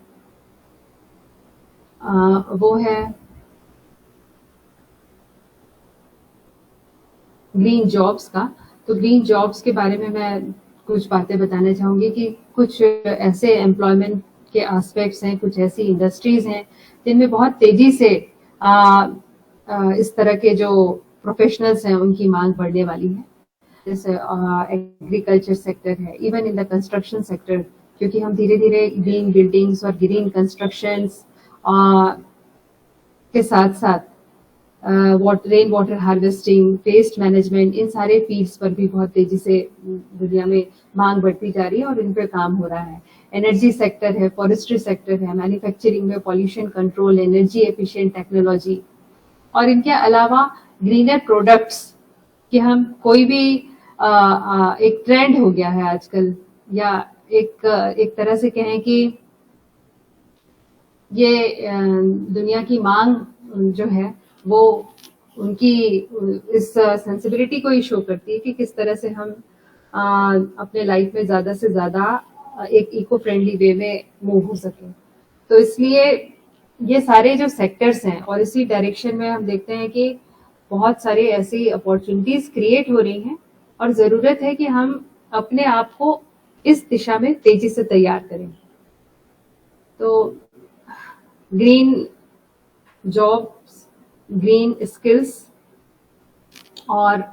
S4: वो है ग्रीन जॉब्स का। तो ग्रीन जॉब्स के बारे में मैं कुछ बातें बताना चाहूंगी कि कुछ ऐसे एम्प्लॉयमेंट के एस्पेक्ट्स हैं, कुछ ऐसी इंडस्ट्रीज हैं जिनमें बहुत तेजी से इस तरह के जो प्रोफेशनल्स हैं उनकी मांग बढ़ने वाली है। जैसे एग्रीकल्चर सेक्टर है, even in the construction sector, क्योंकि हम धीरे धीरे ग्रीन बिल्डिंग्स और ग्रीन कंस्ट्रक्शंस के साथ साथ rain water harvesting, waste management, इन सारे फील्ड्स पर भी बहुत तेजी से दुनिया में मांग बढ़ती जा रही है और इन पे काम हो रहा है। एनर्जी सेक्टर है, फॉरेस्ट्री सेक्टर है, मैन्युफैक्चरिंग में pollution control, energy efficient technology, और इनके अलावा ग्रीनर प्रोडक्ट्स कि हम कोई भी एक ट्रेंड हो गया है आजकल, या एक तरह से कहें कि ये दुनिया की मांग जो है वो उनकी इस सेंसिबिलिटी को ही शो करती है कि किस तरह से हम अपने लाइफ में ज्यादा से ज्यादा एक इको फ्रेंडली वे में मूव हो सके। तो इसलिए ये सारे जो सेक्टर्स हैं और इसी डायरेक्शन में हम देखते हैं कि बहुत सारी ऐसी अपॉर्चुनिटीज क्रिएट हो रही हैं और जरूरत है कि हम अपने आप को इस दिशा में तेजी से तैयार करें। तो ग्रीन जॉब्स, ग्रीन स्किल्स और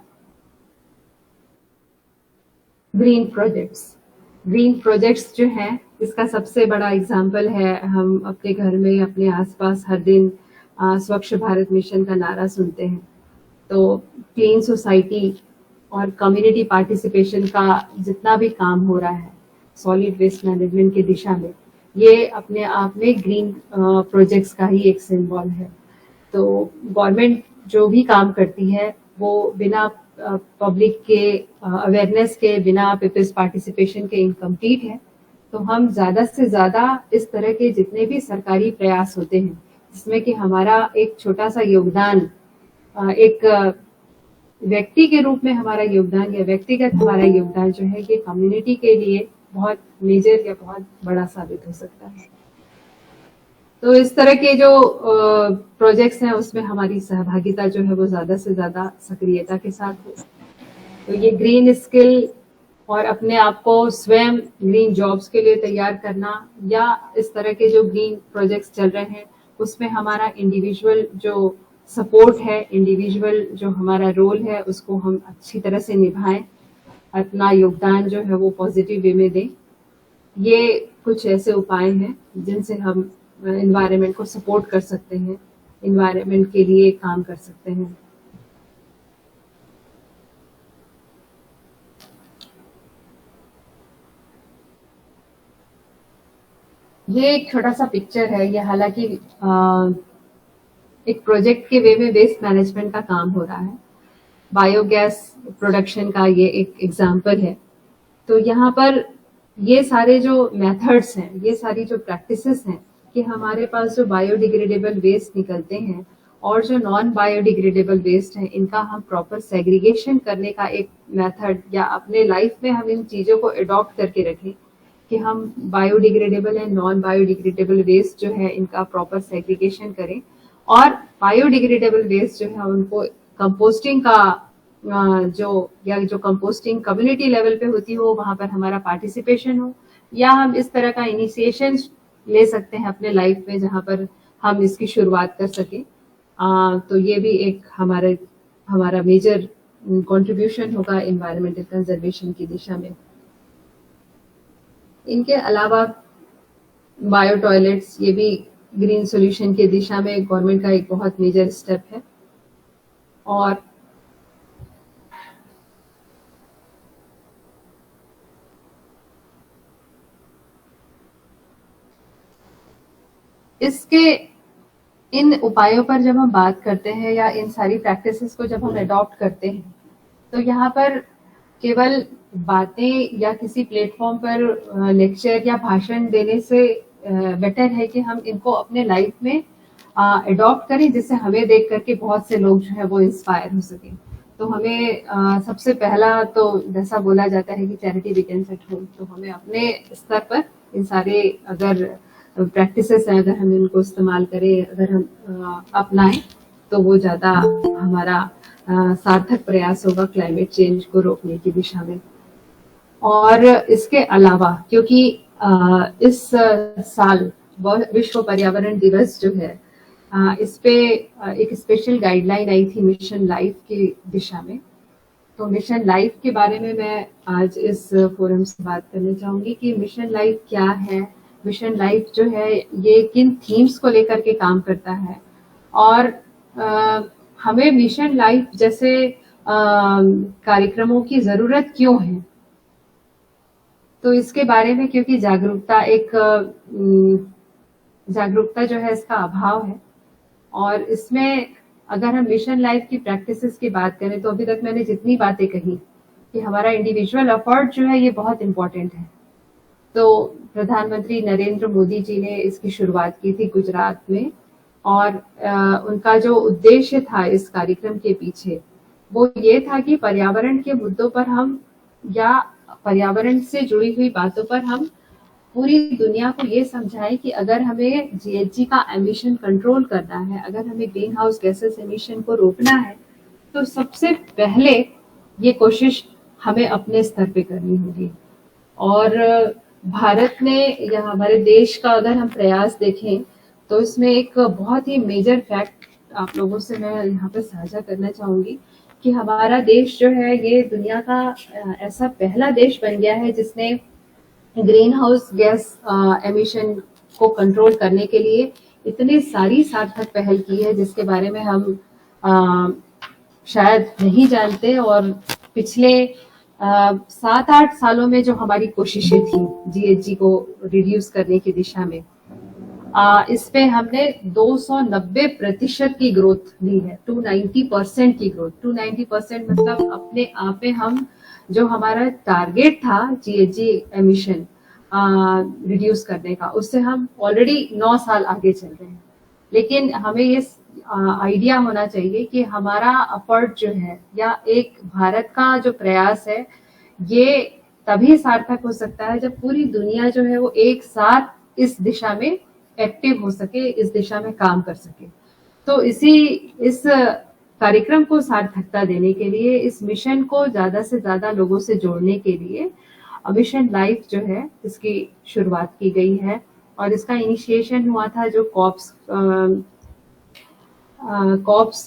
S4: ग्रीन प्रोजेक्ट्स जो हैं, इसका सबसे बड़ा एग्जाम्पल है हम अपने घर में अपने आसपास हर दिन स्वच्छ भारत मिशन का नारा सुनते हैं। तो क्लीन सोसाइटी और कम्युनिटी पार्टिसिपेशन का जितना भी काम हो रहा है सॉलिड वेस्ट मैनेजमेंट की दिशा में, ये अपने आप में ग्रीन प्रोजेक्ट्स का ही एक सिंबल है। तो गवर्नमेंट जो भी काम करती है वो बिना पब्लिक के अवेयरनेस के, बिना पीपल्स पार्टिसिपेशन के इनकम्प्लीट है। तो हम ज्यादा से ज्यादा इस तरह के जितने भी सरकारी प्रयास होते हैं जिसमें कि हमारा एक छोटा सा योगदान, एक व्यक्ति के रूप में हमारा योगदान या व्यक्तिगत हमारा योगदान जो है, ये कम्युनिटी के लिए बहुत मेजर या बहुत बड़ा साबित हो सकता है। तो इस तरह के जो प्रोजेक्ट्स हैं उसमें हमारी सहभागिता जो है वो ज्यादा से ज्यादा सक्रियता के साथ हो। तो ये ग्रीन स्किल और अपने आप को स्वयं ग्रीन जॉब्स के लिए तैयार करना, या इस तरह के जो ग्रीन प्रोजेक्ट्स चल रहे हैं उसमें हमारा इंडिविजुअल जो सपोर्ट है, इंडिविजुअल जो हमारा रोल है उसको हम अच्छी तरह से निभाएं, अपना योगदान जो है वो पॉजिटिव वे में दें। ये कुछ ऐसे उपाय हैं जिनसे हम एनवायरनमेंट को सपोर्ट कर सकते हैं, एनवायरनमेंट के लिए काम कर सकते हैं। ये एक छोटा सा पिक्चर है, ये हालांकि एक प्रोजेक्ट के वे में वेस्ट मैनेजमेंट का काम हो रहा है। बायोगैस प्रोडक्शन का ये एक एग्जाम्पल है। तो यहाँ पर ये सारे जो मेथड्स हैं, ये सारी जो प्रैक्टिसेस हैं कि हमारे पास जो बायोडिग्रेडेबल वेस्ट निकलते हैं और जो नॉन बायोडिग्रेडेबल वेस्ट है, इनका हम प्रॉपर सेग्रीगेशन करने का एक मेथड, या अपने लाइफ में हम इन चीजों को अडॉप्ट करके रखें कि हम biodegradable and non biodegradable waste जो है इनका प्रॉपर सेग्रीगेशन करें, और बायोडिग्रेडेबल वेस्ट जो है उनको कंपोस्टिंग का जो कंपोस्टिंग कम्युनिटी लेवल पे होती हो वहां पर हमारा पार्टिसिपेशन हो, या हम इस तरह का इनिशिएशन ले सकते हैं अपने लाइफ में जहां पर हम इसकी शुरुआत कर सके। तो ये भी एक हमारा मेजर कंट्रीब्यूशन होगा एनवायरमेंटल कंजर्वेशन की दिशा में। इनके अलावा बायो टॉयलेट्स, ये भी ग्रीन सॉल्यूशन की दिशा में गवर्नमेंट का एक बहुत मेजर स्टेप है। और इसके इन उपायों पर जब हम बात करते हैं या इन सारी प्रैक्टिसेस को जब हम अडॉप्ट करते हैं, तो यहाँ पर केवल बातें या किसी प्लेटफॉर्म पर लेक्चर या भाषण देने से बेटर है कि हम इनको अपने लाइफ में अडॉप्ट करें, जिससे हमें देख करके बहुत से लोग जो है वो इंस्पायर हो सकें। तो हमें सबसे पहला तो जैसा बोला जाता है कि चैरिटी बिगिंस एट होम, तो हमें अपने स्तर पर इन सारे अगर प्रैक्टिसेस हैं, अगर हम इनको इस्तेमाल करें, अगर हम अपनाएं, तो वो ज़्यादा हमारा सार्थक प्रयास होगा क्लाइमेट चेंज को रोकने की दिशा में। और इसके अलावा क्योंकि इस साल विश्व पर्यावरण दिवस जो है, इस पे एक स्पेशल गाइडलाइन आई थी मिशन लाइफ की दिशा में। तो मिशन लाइफ के बारे में मैं आज इस फोरम से बात करना चाहूंगी कि मिशन लाइफ क्या है, मिशन लाइफ जो है ये किन थीम्स को लेकर के काम करता है, और हमें मिशन लाइफ जैसे कार्यक्रमों की जरूरत क्यों है। तो इसके बारे में क्योंकि जागरूकता जो है इसका अभाव है, और इसमें अगर हम मिशन लाइफ की प्रैक्टिसेस की बात करें तो अभी तक मैंने जितनी बातें कही कि हमारा इंडिविजुअल एफर्ट जो है ये बहुत इम्पोर्टेंट है। तो प्रधानमंत्री नरेंद्र मोदी जी ने इसकी शुरुआत की थी गुजरात में, और उनका जो उद्देश्य था इस कार्यक्रम के पीछे वो ये था कि पर्यावरण के मुद्दों पर हम या पर्यावरण से जुड़ी हुई बातों पर हम पूरी दुनिया को ये समझाएं कि अगर हमें जीएचजी का एमिशन कंट्रोल करना है, अगर हमें ग्रीन हाउस गैसेस एमिशन को रोकना है, तो सबसे पहले ये कोशिश हमें अपने स्तर पे करनी होगी। और भारत ने या हमारे देश का अगर हम प्रयास देखें तो इसमें एक बहुत ही मेजर फैक्ट आप लोगों से मैं यहाँ पे साझा करना चाहूंगी कि हमारा देश जो है ये दुनिया का ऐसा पहला देश बन गया है जिसने ग्रीन हाउस गैस एमिशन को कंट्रोल करने के लिए इतनी सारी सार्थक पहल की है, जिसके बारे में हम शायद नहीं जानते। और पिछले 7-8 सालों में जो हमारी कोशिशें थी जीएचजी को रिड्यूस करने की दिशा में, इस पे हमने 290% की ग्रोथ ली है, 290% की ग्रोथ। 290% मतलब अपने आप में हम जो हमारा टारगेट था जीएचजी एमिशन रिड्यूस करने का, उससे हम ऑलरेडी 9 साल आगे चल रहे हैं। लेकिन हमें ये आइडिया होना चाहिए कि हमारा एफर्ट जो है या एक भारत का जो प्रयास है ये तभी सार्थक हो सकता है जब पूरी दुनिया जो है वो एक साथ इस दिशा में एक्टिव हो सके, इस दिशा में काम कर सके। तो इस कार्यक्रम को सार्थकता देने के लिए, इस मिशन को ज्यादा से ज्यादा लोगों से जोड़ने के लिए मिशन लाइफ जो है इसकी शुरुआत की गई है। और इसका इनिशिएशन हुआ था जो कॉप्स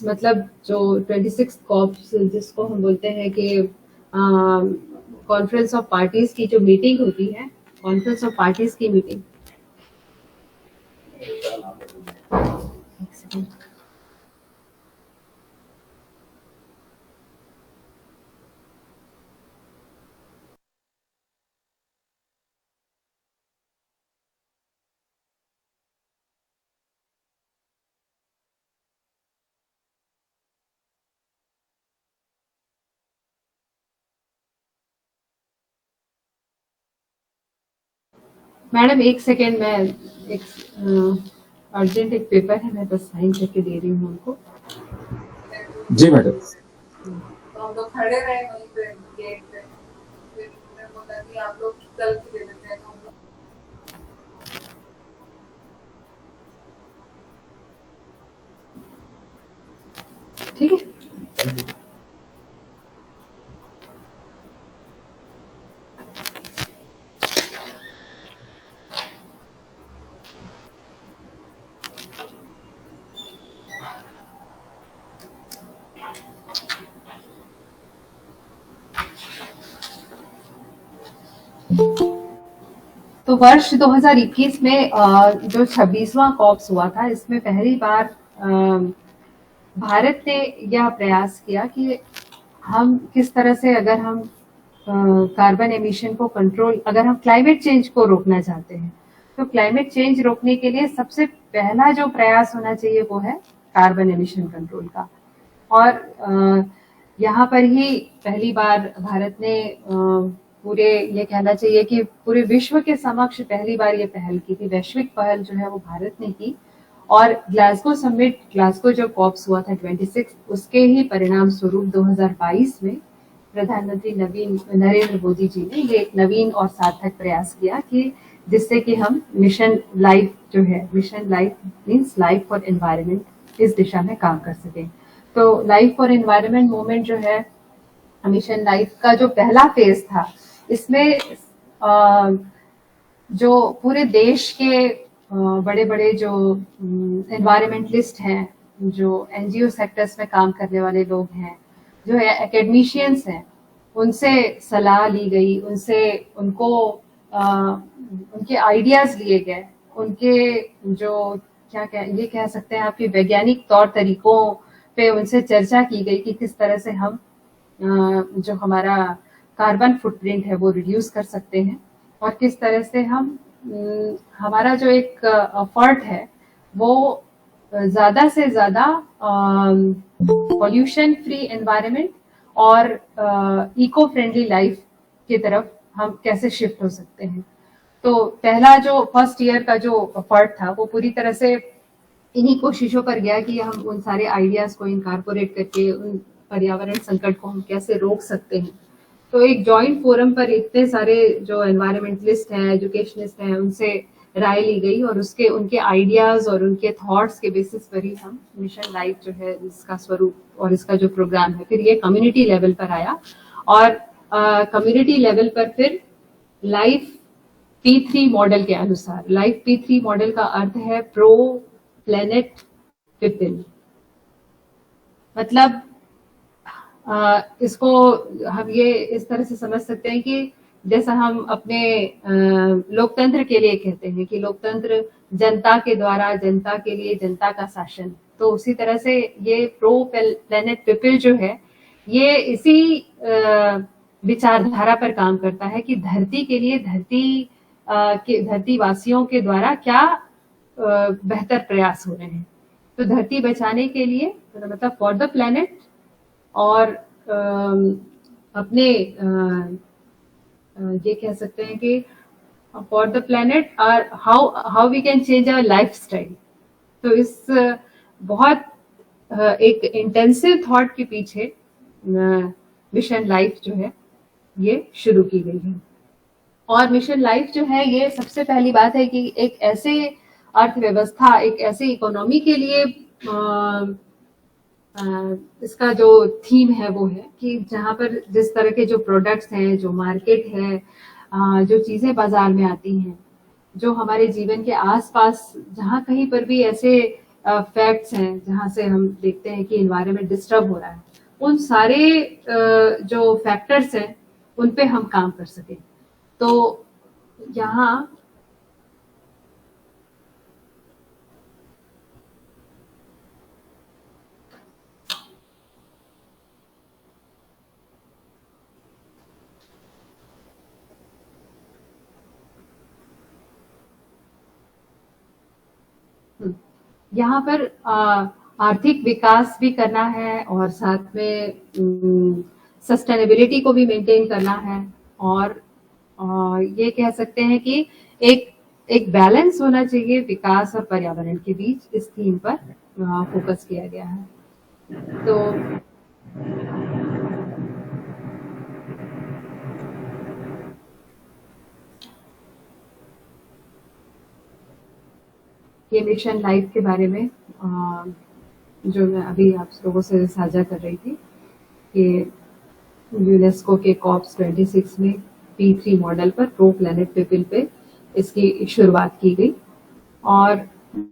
S4: मतलब जो 26 कॉप्स जिसको हम बोलते हैं कि कॉन्फ्रेंस ऑफ पार्टीज की जो मीटिंग होती है, कॉन्फ्रेंस ऑफ पार्टीज की मीटिंग। मैडम एक सेकेंड, मैं एक अर्जेंट एक पेपर है, मैं बस साइन करके दे रही हूँ उनको।
S3: जी मैडम।
S2: तो हम लोग खड़े रहे वहीं पे गेट पे, फिर उन्होंने बोला कि आप लोग कल दे देते हैं।
S4: ठीक है, तो वर्ष 2021 में जो 26वां कॉप्स हुआ था, इसमें पहली बार भारत ने यह प्रयास किया कि हम किस तरह से अगर हम कार्बन एमिशन को कंट्रोल, अगर हम क्लाइमेट चेंज को रोकना चाहते हैं तो क्लाइमेट चेंज रोकने के लिए सबसे पहला जो प्रयास होना चाहिए वो है कार्बन एमिशन कंट्रोल का। और यहाँ पर ही पहली बार भारत ने पूरे ये कहना चाहिए कि पूरे विश्व के समक्ष पहली बार ये पहल की थी, वैश्विक पहल जो है वो भारत ने की। और ग्लासगो समिट, ग्लासगो जो कॉप्स हुआ था 26, उसके ही परिणाम स्वरूप 2022 में प्रधानमंत्री नरेंद्र मोदी जी ने ये एक नवीन और सार्थक प्रयास किया कि जिससे कि हम मिशन लाइफ जो है, mission life means life for environment, इस दिशा में काम कर सके। तो लाइफ फॉर एनवायरनमेंट मूवमेंट जो है, मिशन लाइफ का जो पहला फेज था, इसमें जो पूरे देश के बड़े बड़े जो एनवायरमेंटलिस्ट हैं, जो एनजीओ सेक्टर्स में काम करने वाले लोग हैं, जो एकेडमिशियंस हैं, उनसे सलाह ली गई, उनके आइडियाज लिए गए, उनके जो ये कह सकते हैं आपके वैज्ञानिक तौर तरीकों पे उनसे चर्चा की गई कि किस तरह से हम जो हमारा कार्बन फुटप्रिंट है वो रिड्यूस कर सकते हैं, और किस तरह से हम हमारा जो एक एफर्ट है वो ज्यादा से ज्यादा पॉल्यूशन फ्री एनवायरनमेंट और इको फ्रेंडली लाइफ की तरफ हम कैसे शिफ्ट हो सकते हैं। तो पहला जो फर्स्ट ईयर का जो एफर्ट था वो पूरी तरह से इन्हीं कोशिशों पर गया कि हम उन सारे आइडियाज को इनकॉर्पोरेट करके उन पर्यावरण संकट को हम कैसे रोक सकते हैं। तो एक जॉइंट फोरम पर इतने सारे जो एनवायरमेंटलिस्ट हैं, एजुकेशनिस्ट हैं, उनसे राय ली गई, और उनके आइडियाज और उनके थॉट्स के बेसिस पर ही हम मिशन लाइफ जो है इसका स्वरूप और इसका जो प्रोग्राम है फिर ये कम्युनिटी लेवल पर आया। और कम्युनिटी लेवल पर फिर लाइफ P3 मॉडल के अनुसार, लाइफ P3 मॉडल का अर्थ है प्रो प्लेनेट पीपल, मतलब इसको हम ये इस तरह से समझ सकते हैं कि जैसा हम अपने लोकतंत्र के लिए कहते हैं कि लोकतंत्र जनता के द्वारा, जनता के लिए, जनता का शासन, तो उसी तरह से ये प्रो प्लेनेट पीपल जो है ये इसी विचारधारा पर काम करता है कि धरती के लिए, धरती वासियों के द्वारा क्या बेहतर प्रयास हो रहे हैं। तो धरती बचाने के लिए मतलब फॉर द प्लेनेट, और अपने ये कह सकते हैं कि फॉर द प्लेनेट और how we can change our lifestyle. तो इस बहुत एक इंटेंसिव थॉट के पीछे मिशन लाइफ जो है ये शुरू की गई है। और मिशन लाइफ जो है ये सबसे पहली बात है कि एक ऐसे अर्थव्यवस्था, एक ऐसी इकोनॉमी के लिए इसका जो थीम है वो है कि जहाँ पर जिस तरह के जो प्रोडक्ट्स हैं, जो मार्केट है, जो चीजें बाजार में आती हैं, जो हमारे जीवन के आसपास जहाँ कहीं पर भी ऐसे फैक्ट्स हैं जहाँ से हम देखते हैं कि एनवायरनमेंट डिस्टर्ब हो रहा है, उन सारे जो फैक्टर्स हैं उन पे हम काम कर सकें। तो यहाँ पर आर्थिक विकास भी करना है और साथ में सस्टेनेबिलिटी को भी मेंटेन करना है, और ये कह सकते हैं कि एक बैलेंस होना चाहिए विकास और पर्यावरण के बीच। इस थीम पर फोकस किया गया है। तो ये मिशन लाइफ के बारे में जो मैं अभी आप लोगों से साझा कर रही थी कि यूनेस्को के कॉप्स 26 में P3 मॉडल पर प्रो प्लेनेट पीपल पे इसकी शुरुआत की गई। और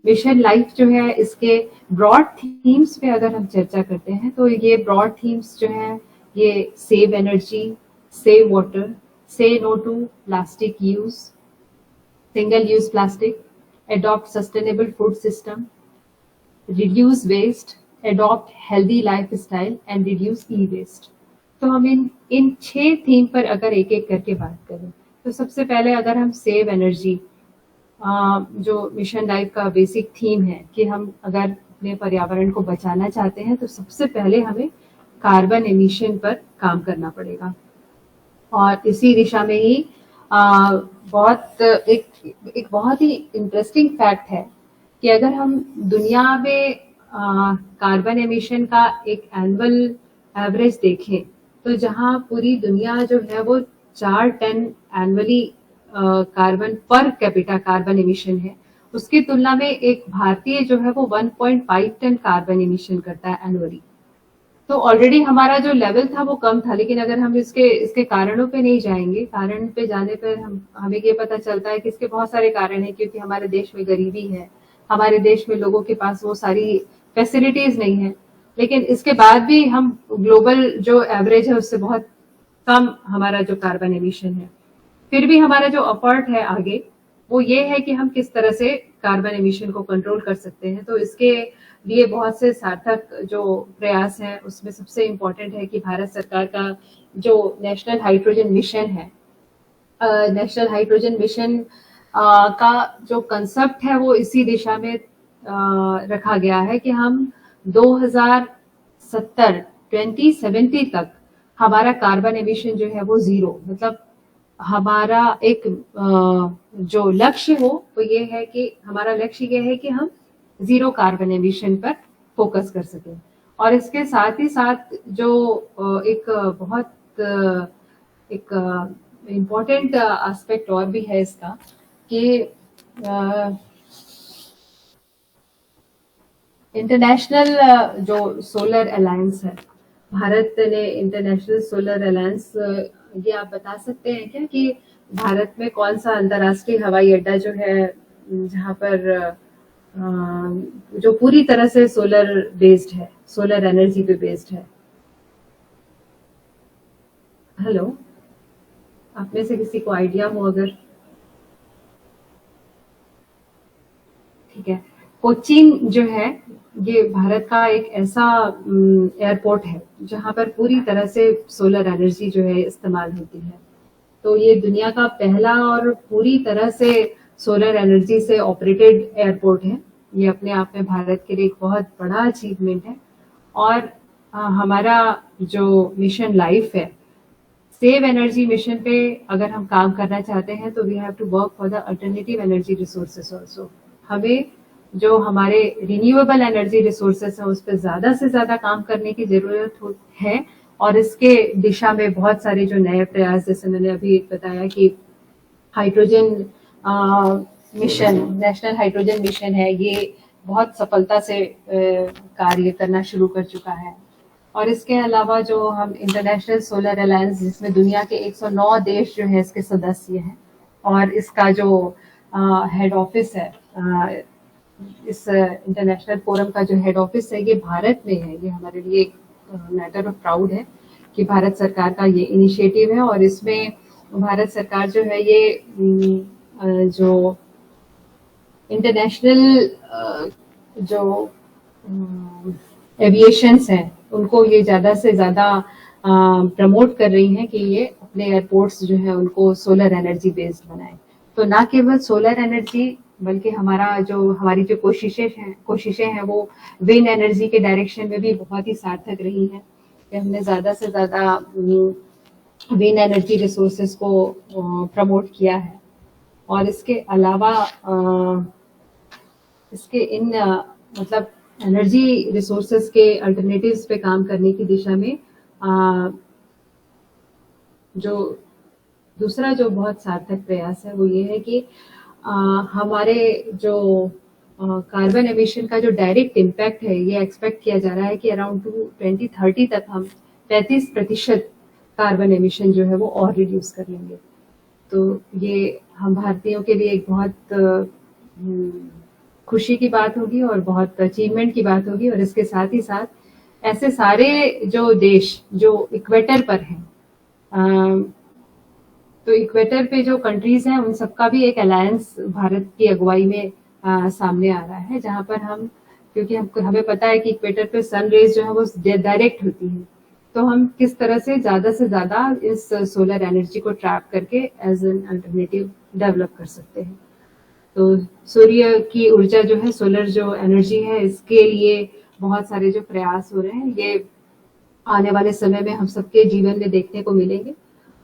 S4: मिशन लाइफ जो है इसके ब्रॉड थीम्स पे अगर हम चर्चा करते हैं तो ये ब्रॉड थीम्स जो है ये save energy, save water, say no to plastic use, single use plastic, adopt sustainable food system, reduce waste, adopt healthy lifestyle and reduce e-waste। तो हम इन 6 थीम पर अगर एक एक करके बात करें तो सबसे पहले अगर हम सेव एनर्जी जो मिशन लाइफ का बेसिक थीम है कि हम अगर अपने पर्यावरण को बचाना चाहते हैं तो सबसे पहले हमें कार्बन एमिशन पर काम करना पड़ेगा। और इसी दिशा में ही एक बहुत ही इंटरेस्टिंग फैक्ट है कि अगर हम दुनिया में कार्बन एमिशन का एक एनुअल एवरेज देखें तो जहां पूरी दुनिया जो है वो 4 tonne annually carbon per capita carbon emission है, उसकी तुलना में एक भारतीय जो है वो 1.5 टन कार्बन एमिशन करता है एनुअली। तो ऑलरेडी हमारा जो लेवल था वो कम था, लेकिन अगर हम इसके कारणों पे नहीं जाएंगे, कारण पे जाने पर हमें ये पता चलता है कि इसके बहुत सारे कारण हैं, क्योंकि हमारे देश में गरीबी है, हमारे देश में लोगों के पास वो सारी फैसिलिटीज नहीं है, लेकिन इसके बाद भी हम ग्लोबल जो एवरेज है उससे बहुत कम हमारा जो कार्बन एमिशन है। फिर भी हमारा जो एफर्ट है आगे वो ये है कि हम किस तरह से कार्बन एमिशन को कंट्रोल कर सकते हैं। तो इसके लिए बहुत से सार्थक जो प्रयास हैं, उसमें सबसे इम्पोर्टेंट है कि भारत सरकार का जो नेशनल हाइड्रोजन मिशन है, नेशनल हाइड्रोजन मिशन का जो कंसेप्ट है वो इसी दिशा में रखा गया है कि हम 2070 तक हमारा कार्बन एमिशन जो है वो जीरो, मतलब हमारा एक जो लक्ष्य हो वो ये है कि हमारा लक्ष्य ये है कि हम जीरो कार्बन एमिशन पर फोकस कर सकें। और इसके साथ ही साथ जो एक बहुत एक इम्पोर्टेंट एस्पेक्ट और भी है इसका कि इंटरनेशनल जो सोलर अलायंस है, भारत ने इंटरनेशनल सोलर अलायंस, ये आप बता सकते हैं क्या कि भारत में कौन सा अंतर्राष्ट्रीय हवाई अड्डा जो है जहां पर जो पूरी तरह से सोलर बेस्ड है, सोलर एनर्जी पे बेस्ड है? हेलो, आप में से किसी को आइडिया हो अगर? ठीक है, कोचीन जो है ये भारत का एक ऐसा एयरपोर्ट है जहां पर पूरी तरह से सोलर एनर्जी जो है इस्तेमाल होती है। तो ये दुनिया का पहला और पूरी तरह से सोलर एनर्जी से ऑपरेटेड एयरपोर्ट है। ये अपने आप में भारत के लिए एक बहुत बड़ा अचीवमेंट है। और हमारा जो मिशन लाइफ है, सेव एनर्जी मिशन पे अगर हम काम करना चाहते हैं तो we have to work for the alternative energy resources also. हमें जो हमारे रिन्यूएबल एनर्जी रिसोर्सेस हैं उस पर ज्यादा से ज्यादा काम करने की जरूरत है। और इसके दिशा में बहुत सारे जो नए प्रयास, जैसे मैंने अभी बताया कि hydrogen mission, national hydrogen mission है, ये बहुत सफलता से कार्य करना शुरू कर चुका है। और इसके अलावा जो हम इंटरनेशनल सोलर अलायंस, जिसमें दुनिया के 109 देश जो है इसके सदस्य हैं, और इसका जो हेड ऑफिस है, इस इंटरनेशनल फोरम का जो हेड ऑफिस है ये भारत में है। ये हमारे लिए एक मैटर ऑफ प्राउड है कि भारत सरकार का ये इनिशिएटिव है। और इसमें भारत सरकार जो है ये जो इंटरनेशनल जो एविएशंस हैं उनको ये ज़्यादा से ज़्यादा प्रमोट कर रही हैं कि ये अपने एयरपोर्ट्स जो है उनको सोलर एनर्जी बेस्ड बनाएं। तो ना केवल सोलर एनर्जी बल्कि हमारी जो कोशिशें हैं वो विंड एनर्जी के डायरेक्शन में भी बहुत ही सार्थक रही हैं कि हमने ज़्यादा से ज़्यादा विंड एनर्जी रिसोर्सेज को प्रमोट किया है। और इसके अलावा इसके इन मतलब एनर्जी रिसोर्सेज के अल्टरनेटिव्स पे काम करने की दिशा में जो दूसरा जो बहुत सार्थक प्रयास है वो ये है कि हमारे जो कार्बन एमिशन का जो डायरेक्ट इम्पैक्ट है, ये एक्सपेक्ट किया जा रहा है कि अराउंड 2030 तक हम 35% कार्बन एमिशन जो है वो और रिड्यूस कर लेंगे। तो ये हम भारतीयों के लिए एक बहुत खुशी की बात होगी और बहुत अचीवमेंट की बात होगी। और इसके साथ ही साथ ऐसे सारे जो देश जो इक्वेटर पर हैं, तो इक्वेटर पे जो कंट्रीज हैं उन सबका भी एक अलायंस भारत की अगुवाई में सामने आ रहा है, जहां पर हम, क्योंकि हमें पता है कि इक्वेटर पे सन रेज जो है वो डायरेक्ट होती है, तो हम किस तरह से ज्यादा इस सोलर एनर्जी को ट्रैप करके एज एन अल्टरनेटिव डेवलप कर सकते हैं। तो सूर्य की ऊर्जा जो है, सोलर जो एनर्जी है, इसके लिए बहुत सारे जो प्रयास हो रहे हैं, ये आने वाले समय में हम सबके जीवन में देखने को मिलेंगे।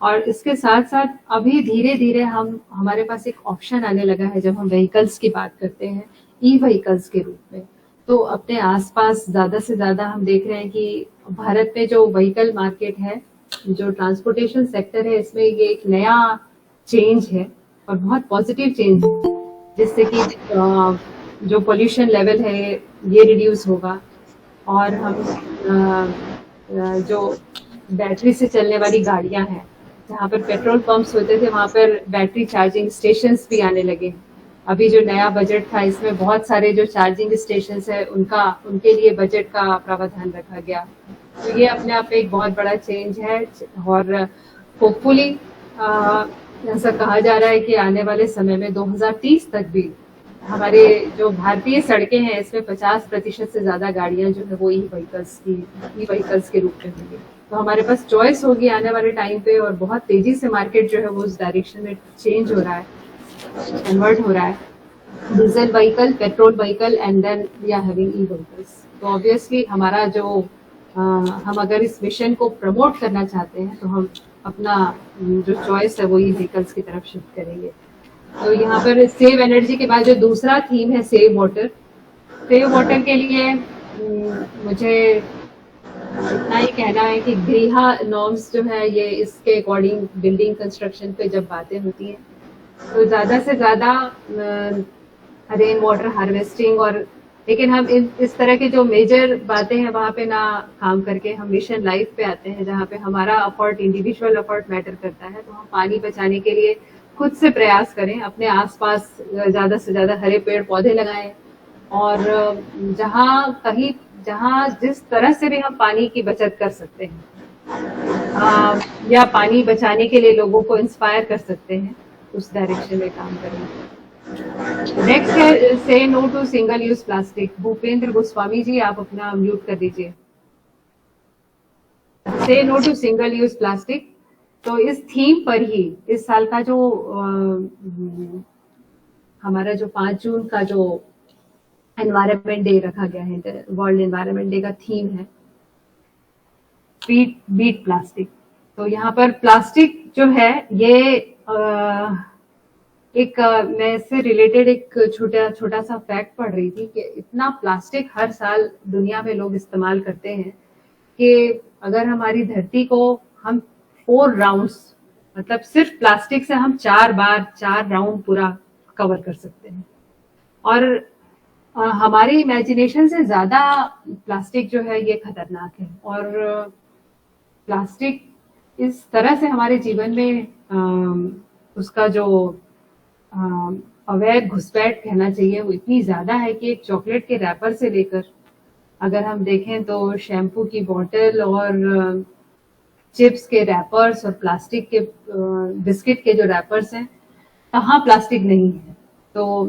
S4: और इसके साथ साथ अभी धीरे धीरे हमारे पास एक ऑप्शन आने लगा है जब हम व्हीकल्स की बात करते हैं, ई व्हीकल्स के रूप में। तो अपने आसपास ज्यादा से ज्यादा हम देख रहे हैं कि भारत में जो व्हीकल मार्केट है, जो ट्रांसपोर्टेशन सेक्टर है, इसमें ये एक नया चेंज है और बहुत पॉजिटिव चेंज है, जिससे कि जो पोल्यूशन लेवल है ये रिड्यूस होगा। और हम जो बैटरी से चलने वाली गाड़ियां हैं, जहाँ पर पेट्रोल पंप्स होते थे वहां पर बैटरी चार्जिंग स्टेशंस भी आने लगे हैं। अभी जो नया बजट था, इसमें बहुत सारे जो चार्जिंग स्टेशंस है उनके लिए बजट का प्रावधान रखा गया। तो ये अपने आप में एक बहुत बड़ा चेंज है। और होपफुली ऐसा कहा जा रहा है कि आने वाले समय में 2030 तक भी हमारे जो भारतीय सड़कें हैं, इसमें 50% से ज्यादा गाड़ियां जो है वो ई व्हीकल्स के रूप में होंगी। तो हमारे पास चॉइस होगी आने वाले टाइम पे, और बहुत तेजी से मार्केट जो है वो उस डायरेक्शन में चेंज हो रहा है, कन्वर्ट हो रहा है। Diesel vehicle, petrol vehicle, and then we are having e vehicles. तो ऑब्वियसली हमारा जो हम अगर इस मिशन को प्रमोट करना चाहते हैं, तो हम अपना जो चॉइस है वो ई व्हीकल्स की तरफ शिफ्ट करेंगे। तो यहाँ पर सेव एनर्जी के बाद जो दूसरा थीम है सेव वाटर। सेव वाटर के लिए मुझे इतना ही कहना है कि गृह नॉर्म्स जो है, ये इसके अकॉर्डिंग बिल्डिंग कंस्ट्रक्शन पे जब बातें होती हैं, तो ज्यादा से ज्यादा रेन वाटर हार्वेस्टिंग, और लेकिन हम इस तरह के जो मेजर बातें हैं वहां पे ना काम करके हम मिशन लाइफ पे आते हैं, जहाँ पे हमारा एफर्ट, इंडिविजुअल एफर्ट मैटर करता है। तो हम पानी बचाने के लिए खुद से प्रयास करें, अपने आसपास ज्यादा से ज्यादा हरे पेड़ पौधे लगाएं, और जहाँ जिस तरह से भी हम पानी की बचत कर सकते हैं या पानी बचाने के लिए लोगों को इंस्पायर कर सकते हैं, उस डायरेक्शन में काम करें। नेक्स्ट है say no to single use plastic. Bhupendra Goswami ji, आप अपना म्यूट कर दीजिए। Say no to single use plastic. तो इस थीम पर ही इस साल का जो हमारा जो 5 जून का जो एनवायरनमेंट डे रखा गया है, वर्ल्ड एनवायरनमेंट डे का थीम है बीट प्लास्टिक। तो यहाँ पर प्लास्टिक जो है ये मैं इससे रिलेटेड एक छोटा सा फैक्ट पढ़ रही थी कि इतना प्लास्टिक हर साल दुनिया में लोग इस्तेमाल करते हैं कि अगर हमारी धरती को हम 4 राउंड्स, मतलब सिर्फ प्लास्टिक से हम 4 राउंड पूरा कवर कर सकते हैं। और हमारी इमेजिनेशन से ज्यादा प्लास्टिक जो है ये खतरनाक है। और प्लास्टिक इस तरह से हमारे जीवन में उसका जो अवैध घुसपैठ कहना चाहिए वो इतनी ज्यादा है कि एक चॉकलेट के रैपर से लेकर अगर हम देखें तो शैम्पू की बोतल और चिप्स के रैपर्स और प्लास्टिक के बिस्किट के जो रैपर्स हैं, कहाँ प्लास्टिक नहीं है। तो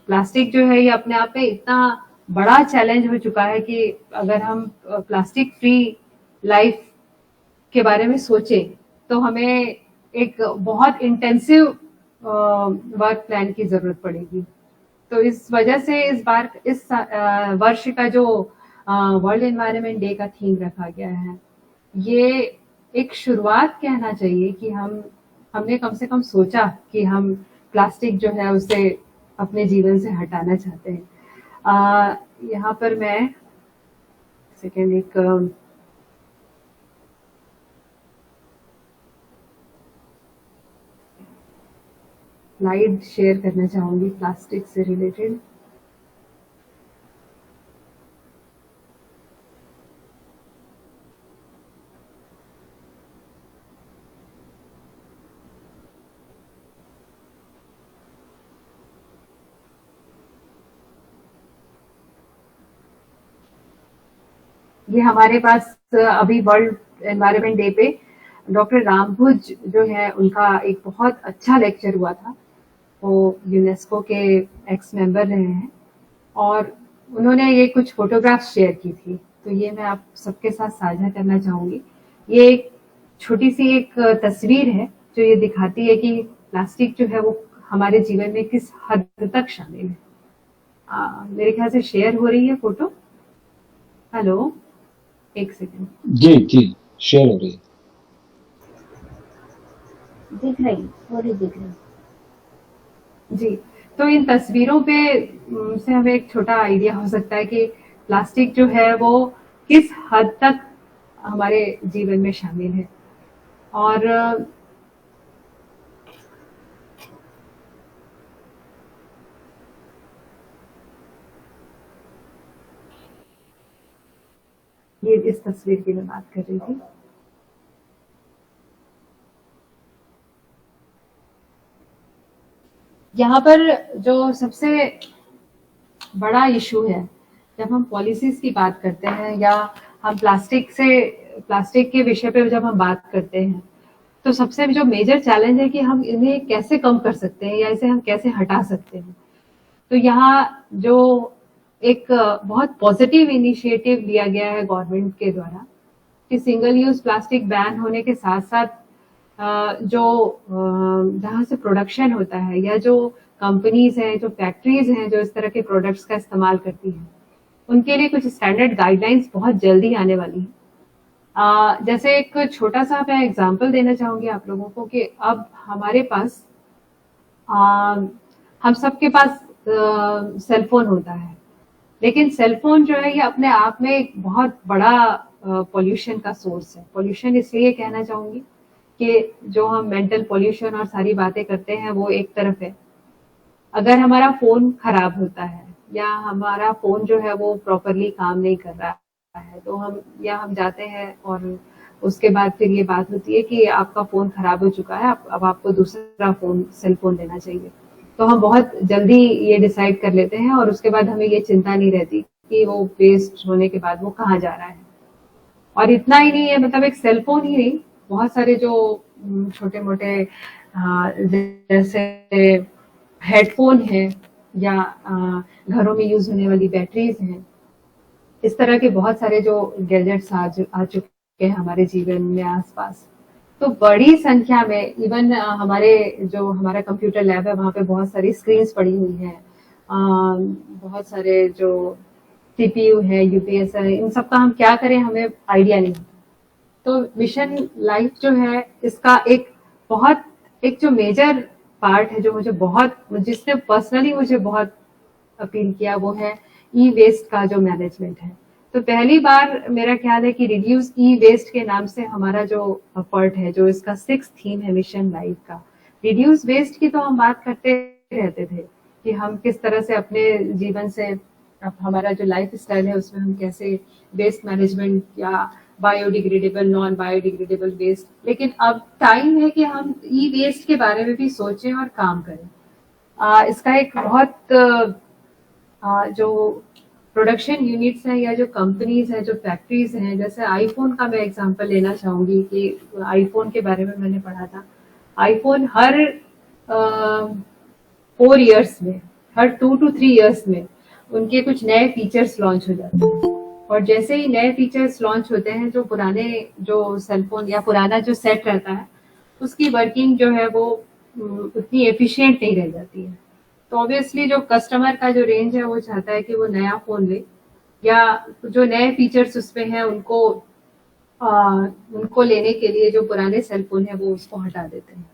S4: प्लास्टिक जो है ये अपने आप में इतना बड़ा चैलेंज हो चुका है कि अगर हम प्लास्टिक फ्री लाइफ के बारे में सोचें तो हमें एक बहुत इंटेंसिव वर्क प्लान की जरूरत पड़ेगी। तो इस वजह से इस वर्ष का जो वर्ल्ड एनवायरनमेंट डे का थीम रखा गया है, ये एक शुरुआत कहना चाहिए कि हमने कम से कम सोचा कि हम प्लास्टिक जो है उसे अपने जीवन से हटाना चाहते हैं। यहाँ पर मैं सेकेंड एक स्लाइड शेयर करना चाहूंगी प्लास्टिक से रिलेटेड। ये हमारे पास अभी वर्ल्ड एनवायरनमेंट डे पे डॉक्टर रामभुज जो है उनका एक बहुत अच्छा लेक्चर हुआ था। वो यूनेस्को के एक्स मेंबर रहे हैं और उन्होंने ये कुछ फोटोग्राफ्स शेयर की थी, तो ये मैं आप सबके साथ साझा करना चाहूंगी। ये एक छोटी सी एक तस्वीर है जो ये दिखाती है कि प्लास्टिक जो है वो हमारे जीवन में किस हद तक शामिल है। मेरे ख्याल से शेयर हो रही है फोटो। हेलो, एक सेकंड।
S3: जी शेयर हो रही है।
S1: दिख रही, थोड़ी दिख रही।
S4: जी, तो इन तस्वीरों पे से हमें एक छोटा आइडिया हो सकता है कि प्लास्टिक जो है वो किस हद तक हमारे जीवन में शामिल है। और ये इस तस्वीर की मैं बात कर रही थी। यहाँ पर जो सबसे बड़ा इशू है, जब हम पॉलिसीज की बात करते हैं या हम प्लास्टिक के विषय पे जब हम बात करते हैं, तो सबसे जो मेजर चैलेंज है कि हम इन्हें कैसे कम कर सकते हैं या इसे हम कैसे हटा सकते हैं। तो यहाँ जो एक बहुत पॉजिटिव इनिशिएटिव लिया गया है गवर्नमेंट के द्वारा कि सिंगल यूज प्लास्टिक बैन होने के साथ साथ जो जहाँ से प्रोडक्शन होता है या जो कंपनीज हैं, जो फैक्ट्रीज हैं जो इस तरह के प्रोडक्ट्स का इस्तेमाल करती हैं, उनके लिए कुछ स्टैंडर्ड गाइडलाइंस बहुत जल्दी आने वाली है। जैसे एक छोटा सा मैं एग्जांपल देना चाहूंगी आप लोगों को कि अब हमारे पास हम सबके पास सेलफोन होता है, लेकिन सेलफोन जो है ये अपने आप में एक बहुत बड़ा पॉल्यूशन का सोर्स है। पॉल्यूशन इसलिए कहना चाहूंगी कि जो हम मेंटल पॉल्यूशन और सारी बातें करते हैं वो एक तरफ है। अगर हमारा फोन खराब होता है या हमारा फोन जो है वो प्रॉपरली काम नहीं कर रहा है, तो हम जाते हैं और उसके बाद फिर ये बात होती है कि आपका फोन खराब हो चुका है, अब आपको दूसरा सेल फोन लेना चाहिए। तो हम बहुत जल्दी ये डिसाइड कर लेते हैं और उसके बाद हमें ये चिंता नहीं रहती कि वो वेस्ट होने के बाद वो कहाँ जा रहा है। और इतना ही नहीं है, मतलब एक सेल फोन ही नहीं, बहुत सारे जो छोटे मोटे जैसे हेडफोन है या घरों में यूज होने वाली बैटरीज हैं, इस तरह के बहुत सारे जो गैजेट्स आ चुके हैं हमारे जीवन में आसपास। तो बड़ी संख्या में इवन हमारा कंप्यूटर लैब है, वहाँ पे बहुत सारी स्क्रीन्स पड़ी हुई हैं, बहुत सारे जो सीपीयू है, यूपीएस है, इन सब का हम क्या करें हमें आइडिया नहीं। तो मिशन लाइफ जो है इसका एक जो मेजर पार्ट है, जो जिसने पर्सनली मुझे बहुत अपील किया, वो है ई वेस्ट का जो मैनेजमेंट है। तो पहली बार मेरा ख्याल है कि रिड्यूस ई वेस्ट के नाम से हमारा जो एफर्ट है, जो इसका 6th थीम है मिशन लाइफ का, रिड्यूस वेस्ट की तो हम बात करते रहते थे कि हम किस तरह से अपने जीवन से हमारा जो लाइफ स्टाइल है उसमें हम कैसे वेस्ट मैनेजमेंट या बायोडिग्रेडेबल, नॉन बायोडिग्रेडेबल वेस्ट, लेकिन अब टाइम है कि हम ई वेस्ट के बारे में भी सोचें और काम करें। इसका एक बहुत जो प्रोडक्शन यूनिट्स हैं या जो कंपनीज हैं, जो फैक्ट्रीज हैं, जैसे आईफोन का मैं एग्जांपल लेना चाहूंगी कि आईफोन के बारे में मैंने पढ़ा था। आईफोन हर 4 इयर्स में, हर 2 to 3 इयर्स में उनके कुछ नए फीचर्स लॉन्च हो जाते हैं, और जैसे ही नए फीचर्स लॉन्च होते हैं, जो पुराने जो सेलफोन या पुराना जो सेट रहता है उसकी वर्किंग जो है वो उतनी एफिशिएंट नहीं रह जाती है। तो ऑब्वियसली जो कस्टमर का जो रेंज है वो चाहता है कि वो नया फोन ले, या जो नए फीचर्स उसमें हैं उनको लेने के लिए जो पुराने सेल फोन है वो उसको हटा देते हैं,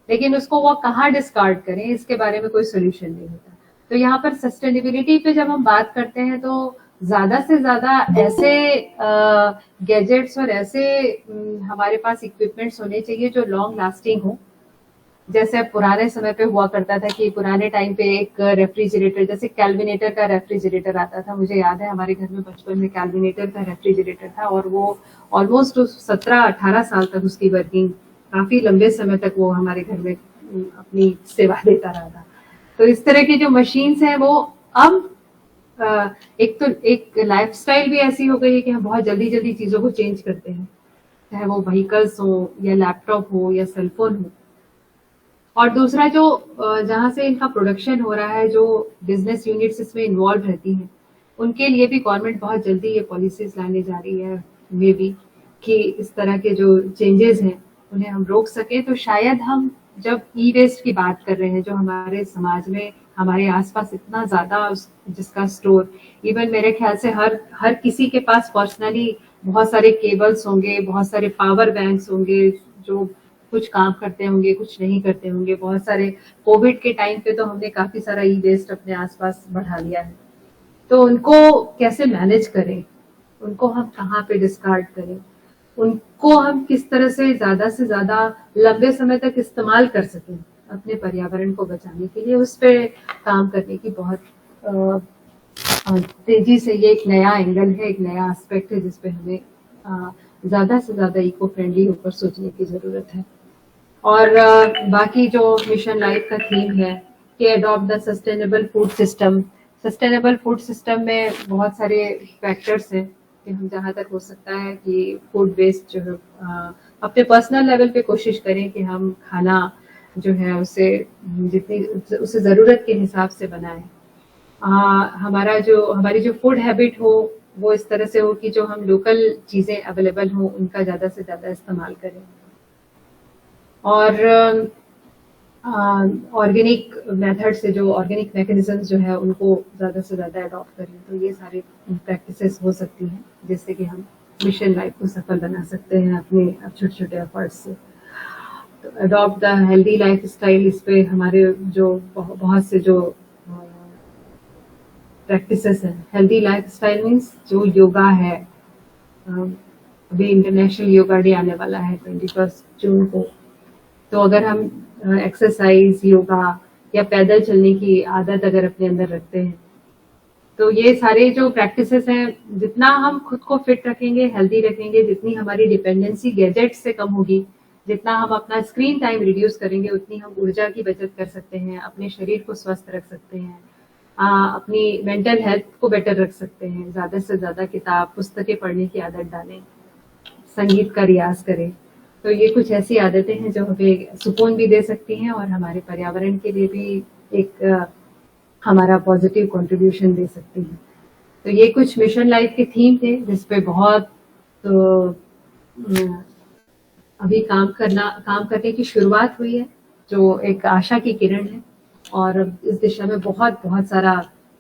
S4: लेकिन उसको वो कहाँ डिस्कार्ड करें इसके बारे में कोई सोल्यूशन नहीं होता। तो यहाँ पर सस्टेनेबिलिटी पे जब हम बात करते हैं तो ज्यादा से ज्यादा ऐसे गैजेट्स और ऐसे हमारे पास इक्विपमेंट्स होने चाहिए जो लॉन्ग लास्टिंग हो। जैसे पुराने समय पे हुआ करता था कि पुराने टाइम पे एक रेफ्रिजरेटर, जैसे कैलविनेटर का रेफ्रिजरेटर आता था, मुझे याद है हमारे घर में बचपन में कैलविनेटर का रेफ्रिजरेटर था, और वो ऑलमोस्ट 17-18 साल तक उसकी वर्किंग, काफी लंबे समय तक वो हमारे घर में अपनी सेवा देता रहा था। तो इस तरह की जो मशीन्स हैं वो अब एक लाइफस्टाइल भी ऐसी हो गई है कि हम बहुत जल्दी जल्दी चीजों को चेंज करते हैं, चाहे वो व्हीकल्स हो या लैपटॉप हो या सेलफोन हो। और दूसरा जो जहाँ से इनका प्रोडक्शन हो रहा है, जो बिजनेस यूनिट्स इसमें इन्वॉल्व रहती हैं, उनके लिए भी गवर्नमेंट बहुत जल्दी ये पॉलिसीज लाने जा रही है, मे बी कि इस तरह के जो चेंजेस हैं उन्हें हम रोक सकें। तो शायद हम जब ई वेस्ट की बात कर रहे हैं, जो हमारे समाज में हमारे आसपास इतना ज्यादा जिसका स्टोर, इवन मेरे ख्याल से हर हर किसी के पास पर्सनली बहुत सारे केबल्स होंगे, बहुत सारे पावर बैंक्स होंगे, जो कुछ काम करते होंगे, कुछ नहीं करते होंगे। बहुत सारे कोविड के टाइम पे तो हमने काफी सारा ई वेस्ट अपने आसपास बढ़ा लिया है। तो उनको कैसे मैनेज करें, उनको हम कहाँ पे डिस्कार्ड करें, उनको हम किस तरह से ज्यादा लंबे समय तक इस्तेमाल कर सकें अपने पर्यावरण को बचाने के लिए, उस पे काम करने की बहुत तेजी से, ये एक नया एंगल है, एक नया एस्पेक्ट है जिसपे हमें ज्यादा से ज्यादा इको फ्रेंडली होकर सोचने की जरूरत है। और बाकी जो मिशन लाइफ का थीम है कि adopt the sustainable food system, sustainable food system में बहुत सारे फैक्टर्स हैं कि हम जहाँ तक हो सकता है कि फूड वेस्ट जो है अपने पर्सनल लेवल पे कोशिश करें कि हम खाना जो है उसे जितनी उसे ज़रूरत के हिसाब से बनाएं। हमारी जो फूड हैबिट हो वो इस तरह से हो कि जो हम लोकल चीज़ें अवेलेबल हो उनका ज़्यादा से ज़्यादा इस्तेमाल करें, और ऑर्गेनिक मेथड से, जो ऑर्गेनिक मैकेनिज्म जो है उनको ज़्यादा से ज़्यादा अडॉप्ट करें। तो ये सारी प्रैक्टिसेस हो सकती हैं जिससे कि हम मिशन लाइफ को सफल बना सकते हैं अपने छोटे छोटे एफर्ट्स से। तो adopt the healthy life style, इस पे हमारे जो बहुत से जो प्रैक्टिसेस हैं। हेल्दी लाइफ स्टाइल मीन्स जो योगा है, अभी इंटरनेशनल योगा डे आने वाला है 21 जून को। तो अगर हम एक्सरसाइज, योगा या पैदल चलने की आदत अगर अपने अंदर रखते हैं, तो ये सारे जो प्रैक्टिसेस हैं, जितना हम खुद को फिट रखेंगे, हेल्दी रखेंगे, जितनी हमारी डिपेंडेंसी गैजेट से कम होगी, जितना हम अपना स्क्रीन टाइम रिड्यूस करेंगे, उतनी हम ऊर्जा की बचत कर सकते हैं, अपने शरीर को स्वस्थ रख सकते हैं, अपनी मेंटल हेल्थ को बेटर रख सकते हैं। ज्यादा से ज्यादा किताब पुस्तकें पढ़ने की आदत डालें, संगीत का रियाज करें। तो ये कुछ ऐसी आदतें हैं जो हमें सुकून भी दे सकती हैं और हमारे पर्यावरण के लिए भी एक हमारा पॉजिटिव कंट्रीब्यूशन दे सकती हैं। तो ये कुछ मिशन लाइफ के थीम थे जिसपे बहुत अभी काम करने की शुरुआत हुई है, जो एक आशा की किरण है। और इस दिशा में बहुत बहुत सारा